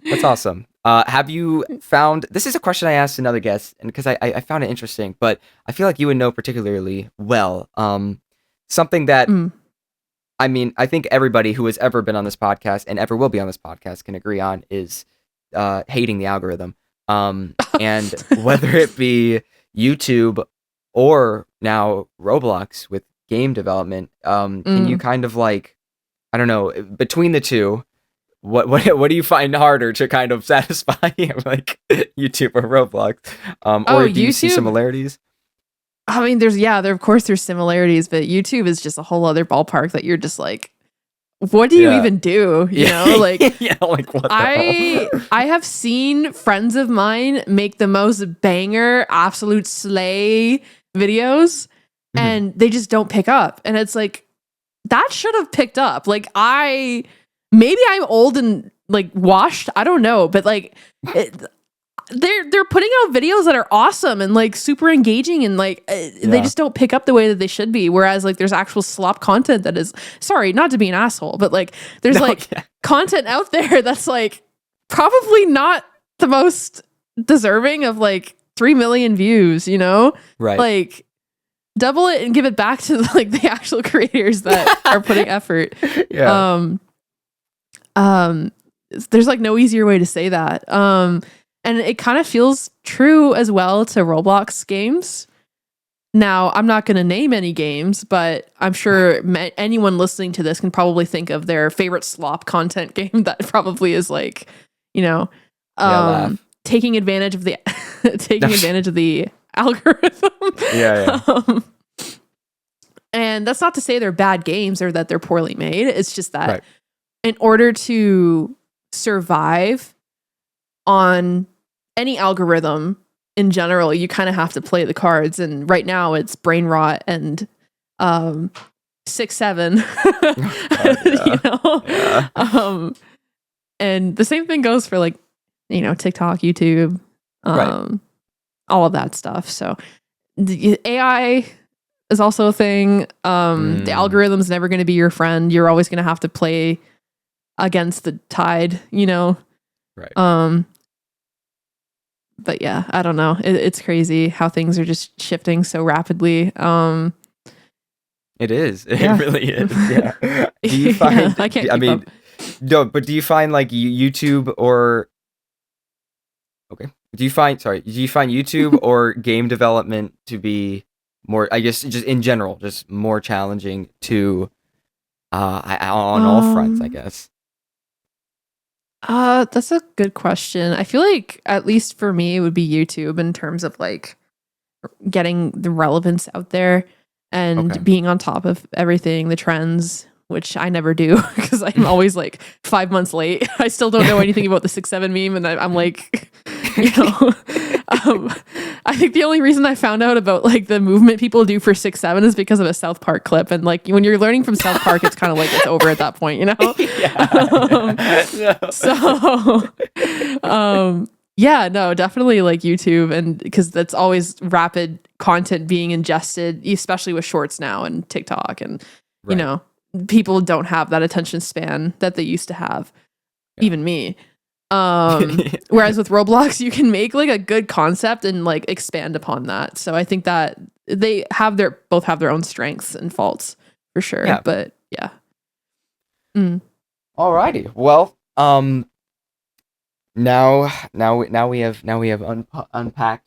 that's awesome. Have you found, this is a question I asked another guest, and because I found it interesting, but I feel like you would know particularly well. Something that, Mm. I mean, I think everybody who has ever been on this podcast and ever will be on this podcast can agree on is hating the algorithm. And whether it be YouTube or now Roblox with game development, can you kind of like, I don't know, between the two, what do you find harder to kind of satisfy, like YouTube or Roblox? Or do you see YouTube. similarities? I mean, there of course there's similarities, but YouTube is just a whole other ballpark that you're just like, what do you even do? You know, like, yeah, like what the hell? I have seen friends of mine make the most banger, absolute slay videos, and they just don't pick up. And it's like, that should have picked up. Like, maybe I'm old and like washed. I don't know, but like, they're putting out videos that are awesome and like super engaging, and like they just don't pick up the way that they should be. Whereas like there's actual slop content that is, sorry, not to be an asshole, but like there's content out there that's like probably not the most deserving of like 3 million views, you know? Right. Like, double it and give it back to like the actual creators that are putting effort. Yeah. There's like no easier way to say that. And it kind of feels true as well to Roblox games. Now, I'm not going to name any games, but I'm sure anyone listening to this can probably think of their favorite slop content game that probably is like, you know, taking advantage of the advantage of the algorithm. Yeah. And that's not to say they're bad games or that they're poorly made. It's just that in order to survive on any algorithm in general, you kind of have to play the cards. And right now it's brain rot and 6-7, you know? And the same thing goes for like, you know, TikTok, YouTube, all of that stuff. So the AI is also a thing. The algorithm's never going to be your friend. You're always going to have to play against the tide, you know? Right. But yeah, I don't know. It's crazy how things are just shifting so rapidly. It is. It really is. Yeah. Do you find? I can't. I mean, no. But do you find like YouTube or? Okay. Do you find YouTube or game development to be more? I guess just in general, just more challenging to, on all fronts, I guess. That's a good question. I feel like, at least for me, it would be YouTube in terms of like getting the relevance out there and being on top of everything, the trends, which I never do because I'm always like 5 months late. I still don't know anything about the 6-7 meme, and I'm like, you know, I think the only reason I found out about like the movement people do for 6-7 is because of a South Park clip, and like when you're learning from South Park, it's kind of like it's over at that point, you know. Yeah, no, definitely like YouTube, and because that's always rapid content being ingested, especially with shorts now and TikTok, and you know, people don't have that attention span that they used to have. Even me. Whereas with Roblox, you can make like a good concept and like expand upon that. So I think that they both have their own strengths and faults for sure. Yeah. But yeah. Alrighty. Well, now we have unpacked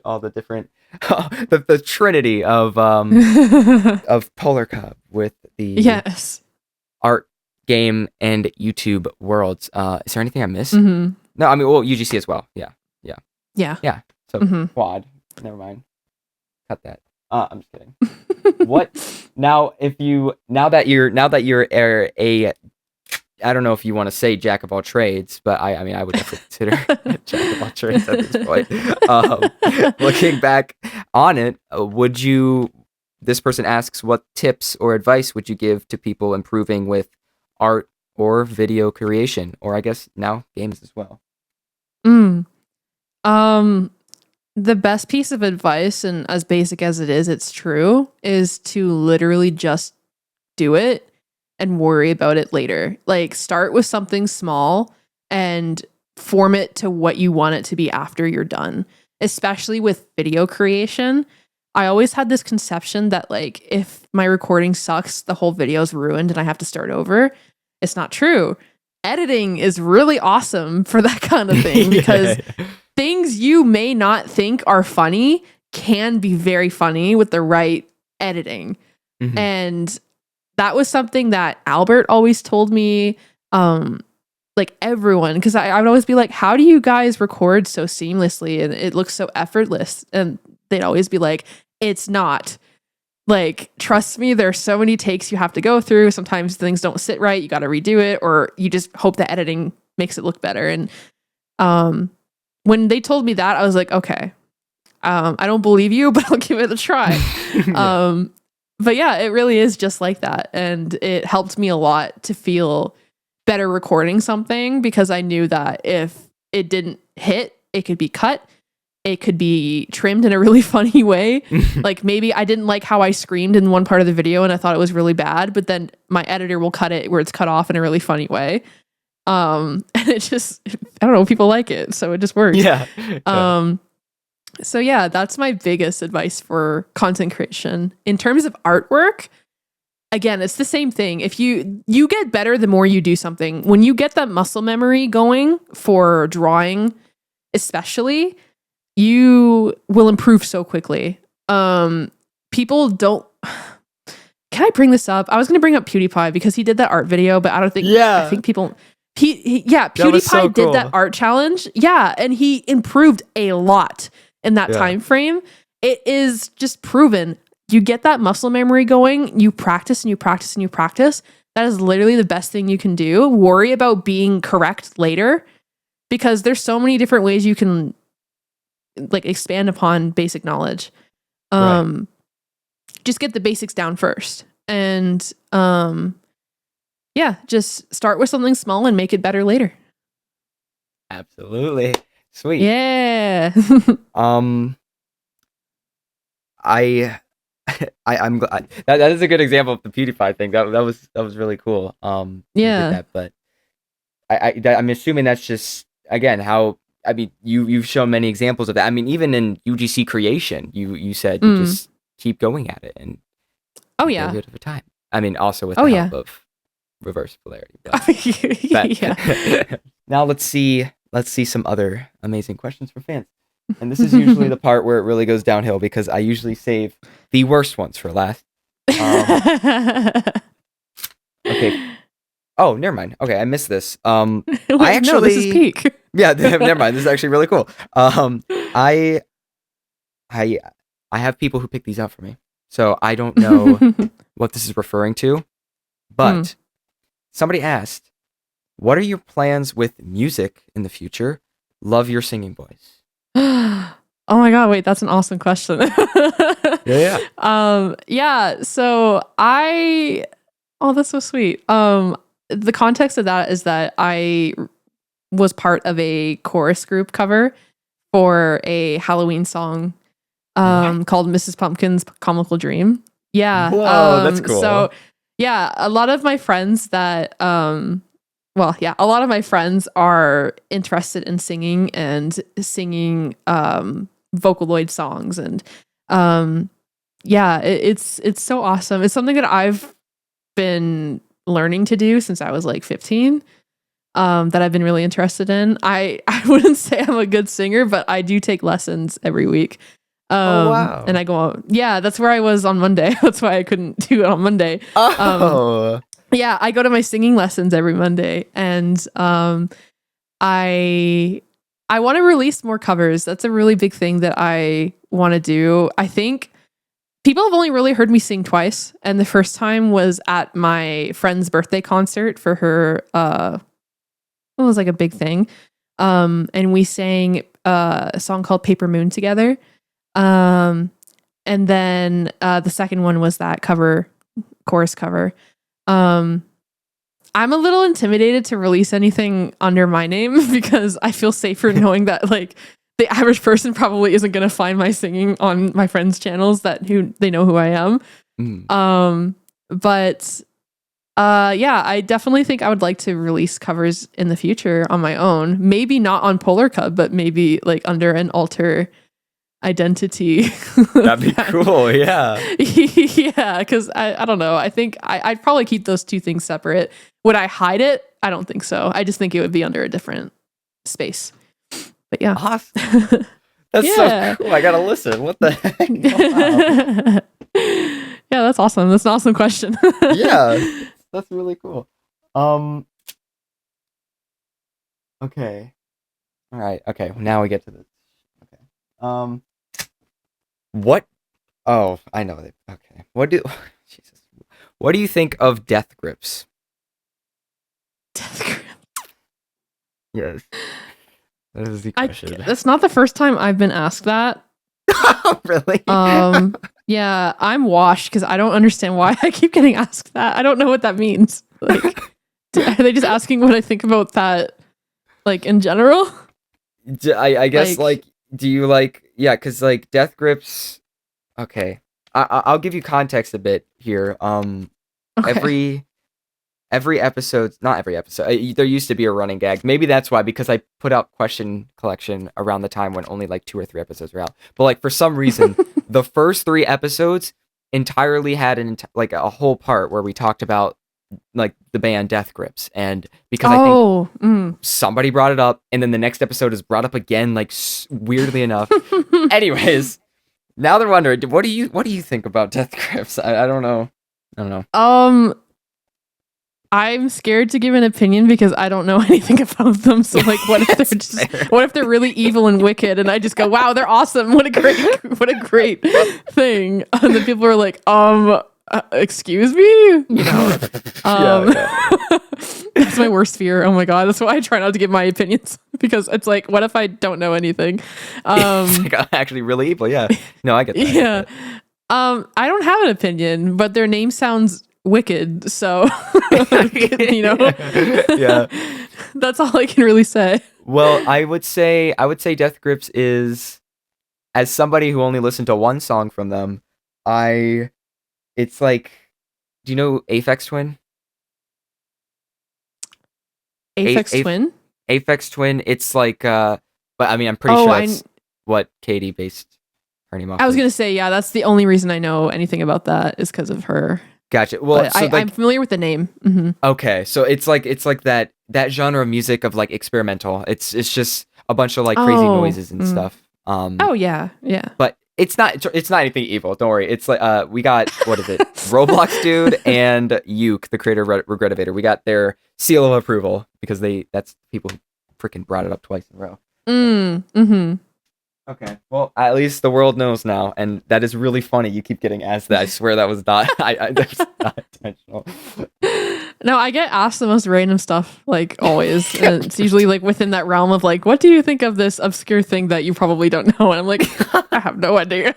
all the different the trinity of PolarCub with the art, game, and YouTube worlds. Is there anything I missed? No, I mean, well, UGC as well. Yeah. So quad. Never mind. Cut that. I'm just kidding. What now? Now that you're a I don't know if you want to say jack of all trades, but I mean, I would definitely consider jack of all trades at this point. Looking back on it, this person asks, what tips or advice would you give to people improving with art or video creation, or I guess now games as well? The best piece of advice, and as basic as it is, it's true, is to literally just do it and worry about it later. Like, start with something small and form it to what you want it to be after you're done, especially with video creation. I always had this conception that like if my recording sucks, the whole video is ruined and I have to start over. It's not true. Editing is really awesome for that kind of thing because things you may not think are funny can be very funny with the right editing. And that was something that Albert always told me, like everyone, because I would always be like, how do you guys record so seamlessly and it looks so effortless? And they'd always be like, it's not. Like, trust me, there's so many takes you have to go through. Sometimes things don't sit right. You got to redo it, or you just hope the editing makes it look better. And when they told me that, I was like, okay, I don't believe you, but I'll give it a try. But yeah, it really is just like that. And it helped me a lot to feel better recording something because I knew that if it didn't hit, it could be cut. It could be trimmed in a really funny way. Like maybe I didn't like how I screamed in one part of the video and I thought it was really bad, but then my editor will cut it where it's cut off in a really funny way. And it just, I don't know, people like it. So it just works. Yeah. So yeah, that's my biggest advice for content creation. In terms of artwork, again, it's the same thing. If you get better the more you do something. When you get that muscle memory going for drawing, especially, you will improve so quickly. People don't. Can I bring this up? I was going to bring up PewDiePie because he did that art video, but I don't think. Yeah. I think people. PewDiePie so did cool. that art challenge. Yeah, and he improved a lot in that time frame. It is just proven. You get that muscle memory going. You practice and you practice and you practice. That is literally the best thing you can do. Worry about being correct later, because there's so many different ways you can like expand upon basic knowledge. Just get the basics down first, and just start with something small and make it better later. Absolutely. Sweet. Yeah. I'm glad that is a good example of the PewDiePie thing. That was really cool. But I'm assuming that's just again how. I mean, you've shown many examples of that. I mean, even in UGC creation, you said you just keep going at it and a bit of a time. I mean, also with the help of reverse polarity. But now let's see some other amazing questions from fans. And this is usually the part where it really goes downhill because I usually save the worst ones for last. Okay. Oh, never mind. Okay, I missed this. I actually no, this is peak. Yeah, never mind. This is actually really cool. I have people who pick these out for me, so I don't know what this is referring to. But somebody asked, "What are your plans with music in the future? Love your singing voice." Oh my god! Wait, that's an awesome question. So that's so sweet. The context of that is that I was part of a chorus group cover for a Halloween song called Mrs. Pumpkin's Comical Dream. Yeah. Whoa, that's cool. So yeah, a lot of my friends that a lot of my friends are interested in singing and singing Vocaloid songs, and it's so awesome. It's something that I've been learning to do since I was like 15. That I've been really interested in. I wouldn't say I'm a good singer, but I do take lessons every week. Wow. And I go out. Yeah, that's where I was on Monday. That's why I couldn't do it on Monday. I go to my singing lessons every Monday, and I want to release more covers. That's a really big thing that I want to do. I think people have only really heard me sing twice, and the first time was at my friend's birthday concert for her it was like a big thing. And we sang a song called Paper Moon together. And then the second one was that chorus cover. I'm a little intimidated to release anything under my name because I feel safer knowing that like the average person probably isn't going to find my singing on my friends' channels they know who I am. But Yeah, I definitely think I would like to release covers in the future on my own. Maybe not on PolarCub, but maybe like under an alter identity. That'd be cool. Yeah. Yeah, because I don't know. I think I'd probably keep those two things separate. Would I hide it? I don't think so. I just think it would be under a different space. But yeah. Awesome. That's so cool. I gotta listen. What the heck? Wow. Yeah, that's awesome. That's an awesome question. Yeah, that's really cool. Okay. All right. Okay. Now we get to this. Okay. What? Oh, I know that. Okay. Jesus. What do you think of death grips? Death grip. Yes. That is the question. That's not the first time I've been asked that. Really? Yeah, I'm washed because I don't understand why I keep getting asked that. I don't know what that means. Like, are they just asking what I think about that, like in general? I guess like, do you like? Yeah, because like death grips. Okay, I'll give you context a bit here. Okay. Every episode, not every episode, there used to be a running gag. Maybe that's why, because I put out question collection around the time when only like 2 or 3 episodes were out. But like for some reason, the first 3 episodes entirely had like a whole part where we talked about like the band Death Grips, and because I think somebody brought it up, and then the next episode is brought up again, like weirdly enough. Anyways, now they're wondering, what do you think about Death Grips? I don't know. I'm scared to give an opinion because I don't know anything about them. So like, what if they're really evil and wicked, and I just go, wow, they're awesome. What a great thing. And then people are like, excuse me, you know. That's my worst fear. Oh my god, that's why I try not to give my opinions, because it's like, what if I don't know anything? It's like, I'm actually really evil. Yeah, no, I get that. Yeah. I don't have an opinion, but their name sounds wicked, so you know. Yeah, that's all I can really say. Well, I would say Death Grips is, as somebody who only listened to one song from them, it's like, do you know Aphex Twin? Aphex Twin? Aphex Twin, it's like but I mean, I'm pretty sure that's what Katie based her name off. I was gonna say, yeah, that's the only reason I know anything about that is because of her. Gotcha. Well, so I'm familiar with the name. Mm-hmm. Okay, so it's like that genre of music of like experimental. It's just a bunch of like crazy noises and stuff. Oh yeah. But it's not anything evil. Don't worry. It's like we got, what is it? Roblox dude and Uke, the creator of Regretivator. We got their seal of approval because that's people who freaking brought it up twice in a row. Mm-hmm. Okay. Well, at least the world knows now, and that is really funny. You keep getting asked that. I swear that was not. That was not intentional. No, I get asked the most random stuff, like always. And it's usually like within that realm of like, what do you think of this obscure thing that you probably don't know? And I'm like, I have no idea.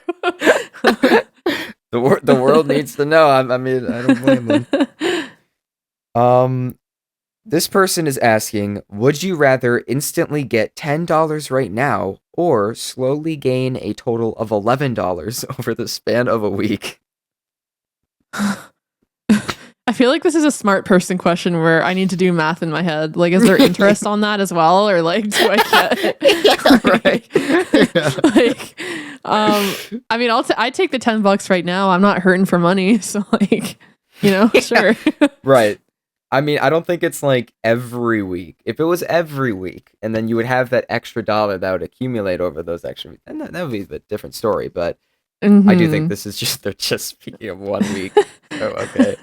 The world needs to know. I mean, I don't blame them. This person is asking, would you rather instantly get $10 right now or slowly gain a total of $11 over the span of a week? I feel like this is a smart person question where I need to do math in my head. Like, is there interest on that as well? Or like, do I get I mean, I take the $10 right now. I'm not hurting for money. So like, you know, sure. Right. I mean, I don't think it's like every week. If it was every week, and then you would have that extra dollar that would accumulate over those extra weeks, and that would be a different story. But I do think this is they're just speaking of 1 week. So, okay.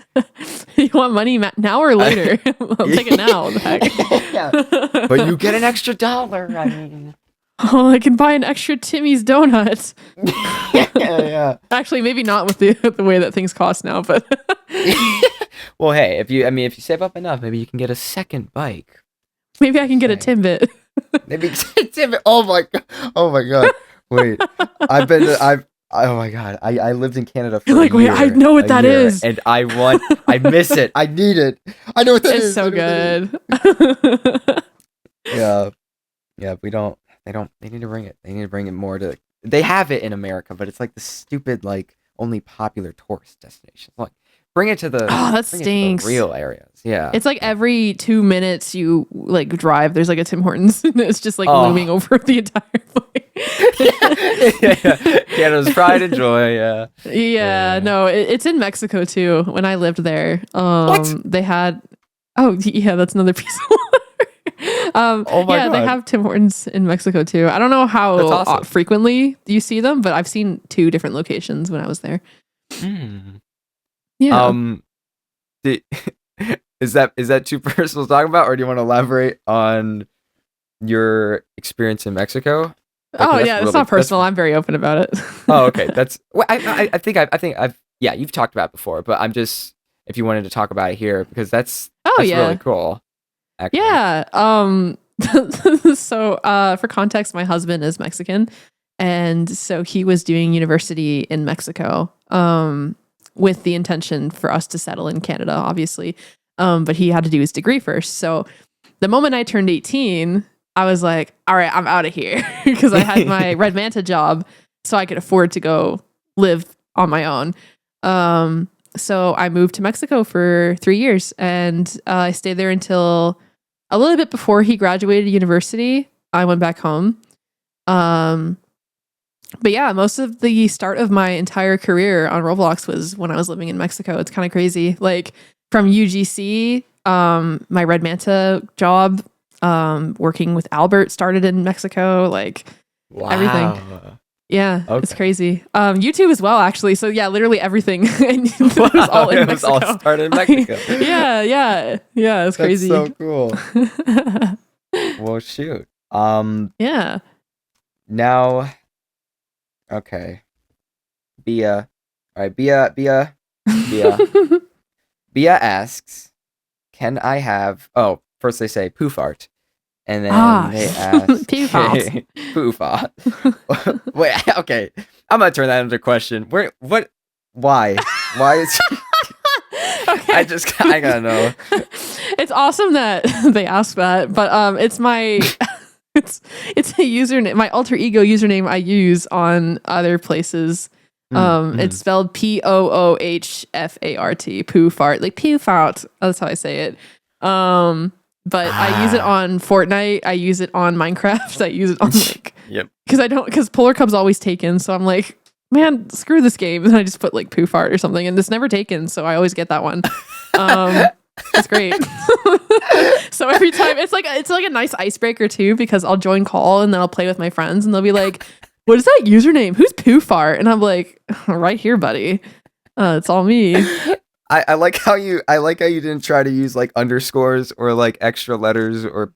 You want money now or later? I'll take it now. What the heck? Yeah. But you get an extra dollar. I mean, oh, I can buy an extra Timmy's donut. Yeah. Actually, maybe not with the way that things cost now, but. Well, hey, if you save up enough, maybe you can get a second bike. Maybe I can get a Timbit. Maybe Timbit. Oh my god. Wait. Oh my god. I lived in Canada for like, a year, wait, I know what that is. And I miss it. I need it. I know what that is. It's so good. Yeah. Yeah, they need to bring it. They need to bring it more to, they have it in America, but it's like the stupid, like, only popular tourist destination. Like, bring it to the that stinks. real areas. Yeah. It's like every 2 minutes you like drive, there's like a Tim Hortons and it's just like looming over the entire place. Yeah. Canada's pride and joy. Yeah. Yeah, no, it's in Mexico too. When I lived there, What? they had. Oh yeah, that's another piece of water. Oh my God. They have Tim Hortons in Mexico too. I don't know how That's awesome. frequently you see them, but I've seen 2 different locations when I was there. Yeah. Is that too personal to talk about, or do you want to elaborate on your experience in Mexico? It's not personal. I'm very open about it. Oh, okay. That's. Well, I think I've. Yeah, you've talked about it before, but I'm just, if you wanted to talk about it here, because that's really cool. Actually. Yeah. So for context, my husband is Mexican, and so he was doing university in Mexico with the intention for us to settle in Canada, obviously. But he had to do his degree first. So the moment I turned 18, I was like, all right, I'm out of here, because I had my Red Manta job, so I could afford to go live on my own. So I moved to Mexico for 3 years, and I stayed there until a little bit before he graduated university. I went back home. But yeah, most of the start of my entire career on Roblox was when I was living in Mexico. It's kind of crazy. Like from UGC, my Red Manta job, working with Albert started in Mexico, like everything. Yeah, okay. It's crazy. YouTube as well, actually. So yeah, literally everything. It was all in Mexico. It was all started in Mexico. Yeah. It's crazy. That's so cool. Well, shoot. Yeah. Now, okay. Bia. All right, Bia. Bia asks, "Can I have?" Oh, first they say poof art. And then they ask, poof art. Wait, okay. I'm gonna turn that into a question. Why is okay. I gotta know. It's awesome that they ask that, but it's my it's a username, my alter ego username I use on other places. It's spelled POOHFART, poofart, like poofart. That's how I say it. But I use it on Fortnite. I use it on Minecraft. I use it on because PolarCub's always taken. So I'm like, man, screw this game. And I just put like poofart or something, and it's never taken. So I always get that one. It's great. So every time it's like a nice icebreaker too, because I'll join call and then I'll play with my friends and they'll be like, what is that username? Who's poofart? And I'm like, right here, buddy. It's all me. I like how you didn't try to use like underscores or like extra letters, or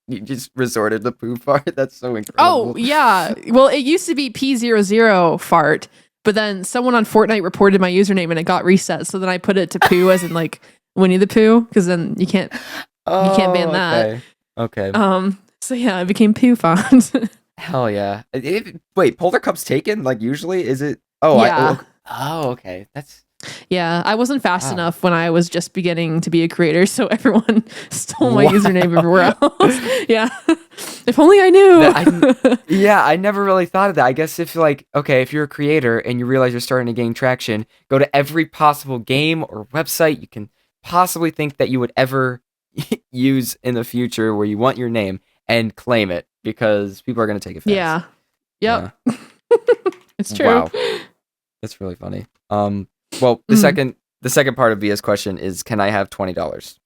you just resorted to poofart. That's so incredible. Oh yeah. Well, it used to be P00 fart, but then someone on Fortnite reported my username and it got reset. So then I put it to poo as in like Winnie the Pooh, because then you can't ban that. Okay. So yeah, it became poofart. Hell yeah. Wait, PolarCub's taken? Like usually is it? Oh yeah. Okay. That's. Yeah, I wasn't fast enough when I was just beginning to be a creator, so everyone stole my username everywhere else. Yeah. If only I knew. I never really thought of that. I guess if you're a creator and you realize you're starting to gain traction, go to every possible game or website you can possibly think that you would ever use in the future where you want your name and claim it, because people are going to take offense. Yeah. Yep. Yeah. It's true. Wow. That's really funny. Well, the second part of Via's question is, can I have $20?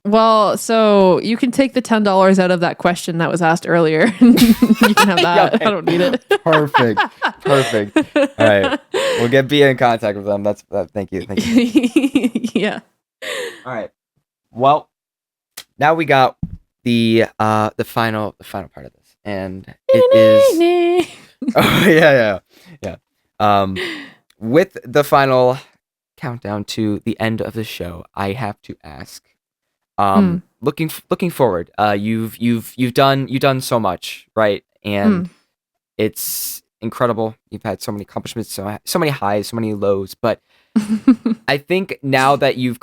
Well, so you can take the $10 out of that question that was asked earlier. You can have that. Okay. I don't need it. Perfect. All right, we'll get Bia in contact with them. Thank you. Yeah. All right. Well, now we got the final part of this, and it is. Oh yeah. With the final countdown to the end of the show, I have to ask. Looking forward, you've done so much, right? And it's incredible. You've had so many accomplishments, so many highs, so many lows. But I think now that you've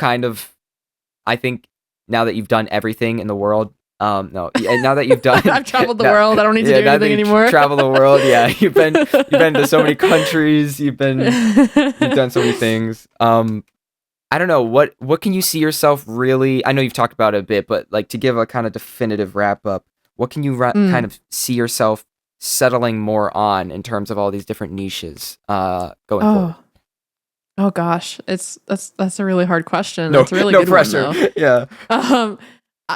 done everything in the world, No. And now that you've done, I've traveled the world. I don't need to do now that anything you've anymore. Traveled the world. Yeah, you've been to so many countries. You've done so many things. I don't know what can you see yourself really. I know you've talked about it a bit, but like to give a kind of definitive wrap up, what can you kind of see yourself settling more on in terms of all these different niches going forward? Oh gosh, that's a really hard question. No, It's a really no good pressure. one, Yeah.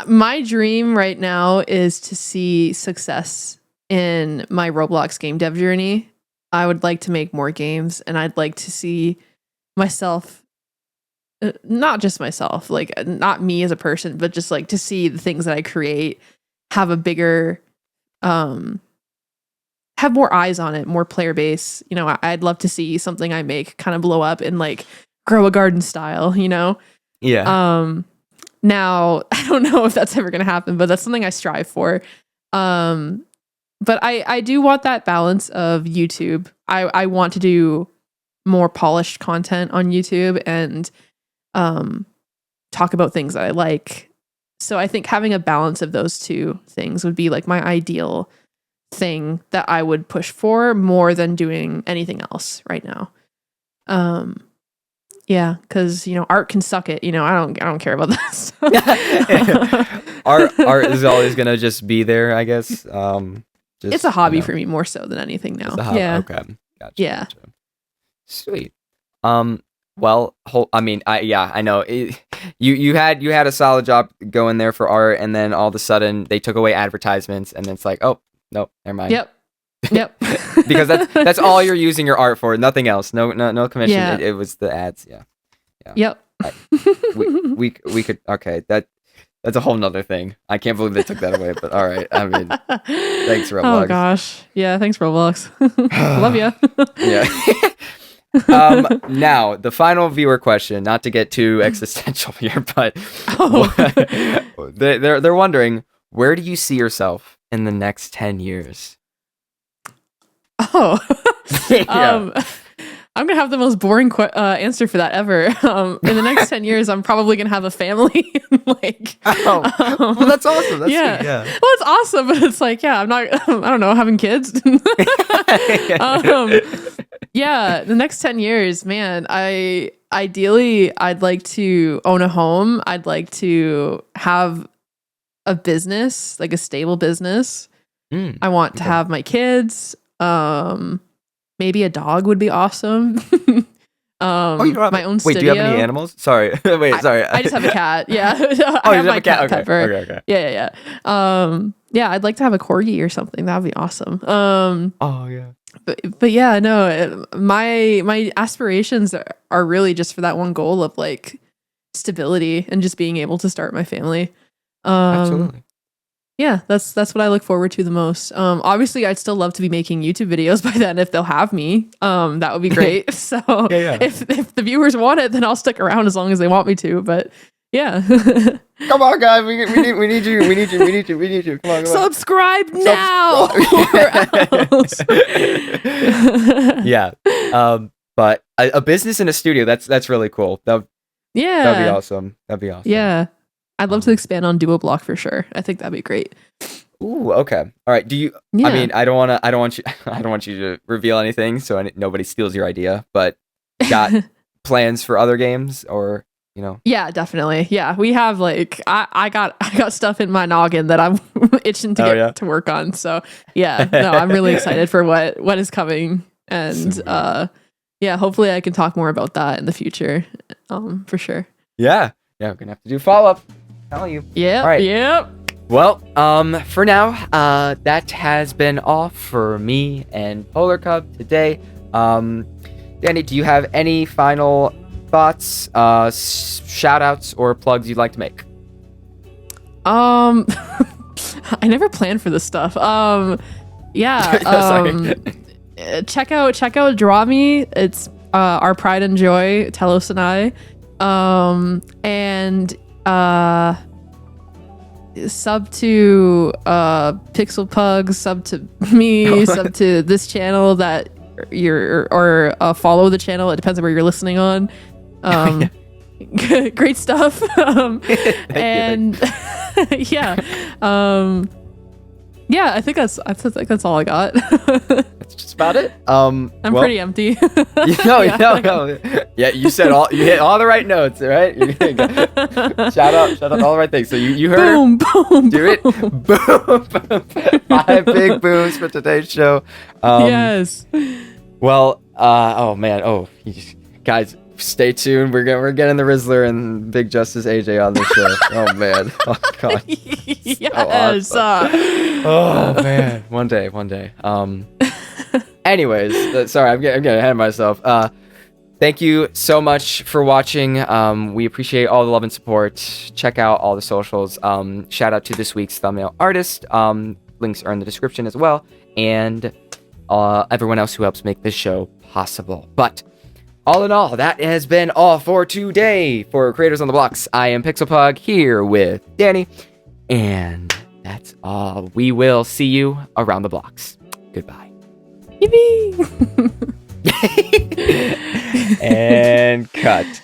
My dream right now is to see success in my Roblox game dev journey. I would like to make more games, and I'd like to see myself, not just myself, like not me as a person, but just like to see the things that I create have a bigger, have more eyes on it, more player base. You know, I'd love to see something I make kind of blow up and like grow a garden style, you know? Yeah. Now I don't know if that's ever going to happen, but that's something I strive for. But I do want that balance of YouTube. I want to do more polished content on YouTube and talk about things that I like. So I think having a balance of those two things would be like my ideal thing that I would push for more than doing anything else right now. Yeah, because you know, art can suck it. You know, I don't care about this. art is always gonna just be there, I guess. It's a hobby for me more so than anything now. Yeah. Okay. Gotcha. Yeah. Gotcha. Sweet. Well, I know you had a solid job going there for art, and then all of a sudden they took away advertisements, and then it's like, oh no, never mind. Yep. Because that's all you're using your art for, nothing else. No commission. Yeah. It was the ads. Yeah. Yep. We could. Okay, that's a whole nother thing. I can't believe they took that away. But all right. I mean, thanks, Roblox. Oh gosh. Yeah. Thanks, Roblox. Love you. Yeah. Now the final viewer question, not to get too existential here, but they're wondering, where do you see yourself in the next 10 years? Oh, Yeah. I'm gonna have the most boring answer for that ever. In the next 10 years, I'm probably gonna have a family. Like, well, that's awesome. That's yeah. sweet, yeah. Well, it's awesome, but it's like, yeah, I'm not. I don't know, having kids. Yeah, the next 10 years, man. Ideally, I'd like to own a home. I'd like to have a business, like a stable business. I want to have my kids. Maybe a dog would be awesome. My own studio. Wait, do you have any animals? Sorry. Sorry. I just have a cat. Yeah. Oh, I you have my have a cat. Okay. Pepper. Okay. Yeah. Yeah, I'd like to have a corgi or something. That would be awesome. Oh yeah. But yeah, no, my aspirations are really just for that one goal of like stability and just being able to start my family. Absolutely. Yeah, that's what I look forward to the most. Obviously, I'd still love to be making YouTube videos by then if they'll have me. That would be great. So Yeah. if the viewers want it, then I'll stick around as long as they want me to. But yeah. Come on, guys. We need you. We need you. Come on. Subscribe now. Or else. Yeah. But a business and a studio, that's really cool. That'd be awesome. Yeah. I'd love to expand on Duo Block for sure. I think that'd be great. Ooh, okay. All right. Do you? Yeah. I mean, I don't want you to reveal anything, so nobody steals your idea. But got plans for other games, or you know? Yeah, definitely. Yeah, we have like I got stuff in my noggin that I'm itching to get to work on. So yeah, no, I'm really excited for what is coming, and yeah, hopefully I can talk more about that in the future, for sure. Yeah, we're gonna have to do follow up. Telling you. Yeah. All right. Yep. Well, for now, that has been all for me and PolarCub today. Danny, do you have any final thoughts, shout outs, or plugs you'd like to make? I never planned for this stuff. Yeah. check out Draw Me. It's our pride and joy, Telos and I. And sub to Pixel Pug, sub to me, sub to this channel that you're or follow the channel. It depends on where you're listening on. great stuff. And yeah, yeah, I think that's all I got. That's just about it. I'm pretty empty. Yeah, you hit all the right notes, all right? Shout out all the right things. So you heard boom, her. boom, Do it. Boom, boom. 5 big booms for today's show. Yes. Well, oh man, guys, stay tuned. We're getting the Rizzler and Big Justice AJ on this show. Oh man, oh god. Yes. So awesome. Oh man, one day. Anyways, sorry, I'm getting ahead of myself. Thank you so much for watching. We appreciate all the love and support. Check out all the socials. Shout out to this week's thumbnail artist. Links are in the description as well, and everyone else who helps make this show possible. But all in all, that has been all for today. For Creators on the Blox, I am PixelPug here with Danny, and that's all. We will see you around the blocks. Goodbye. Yippee! And cut.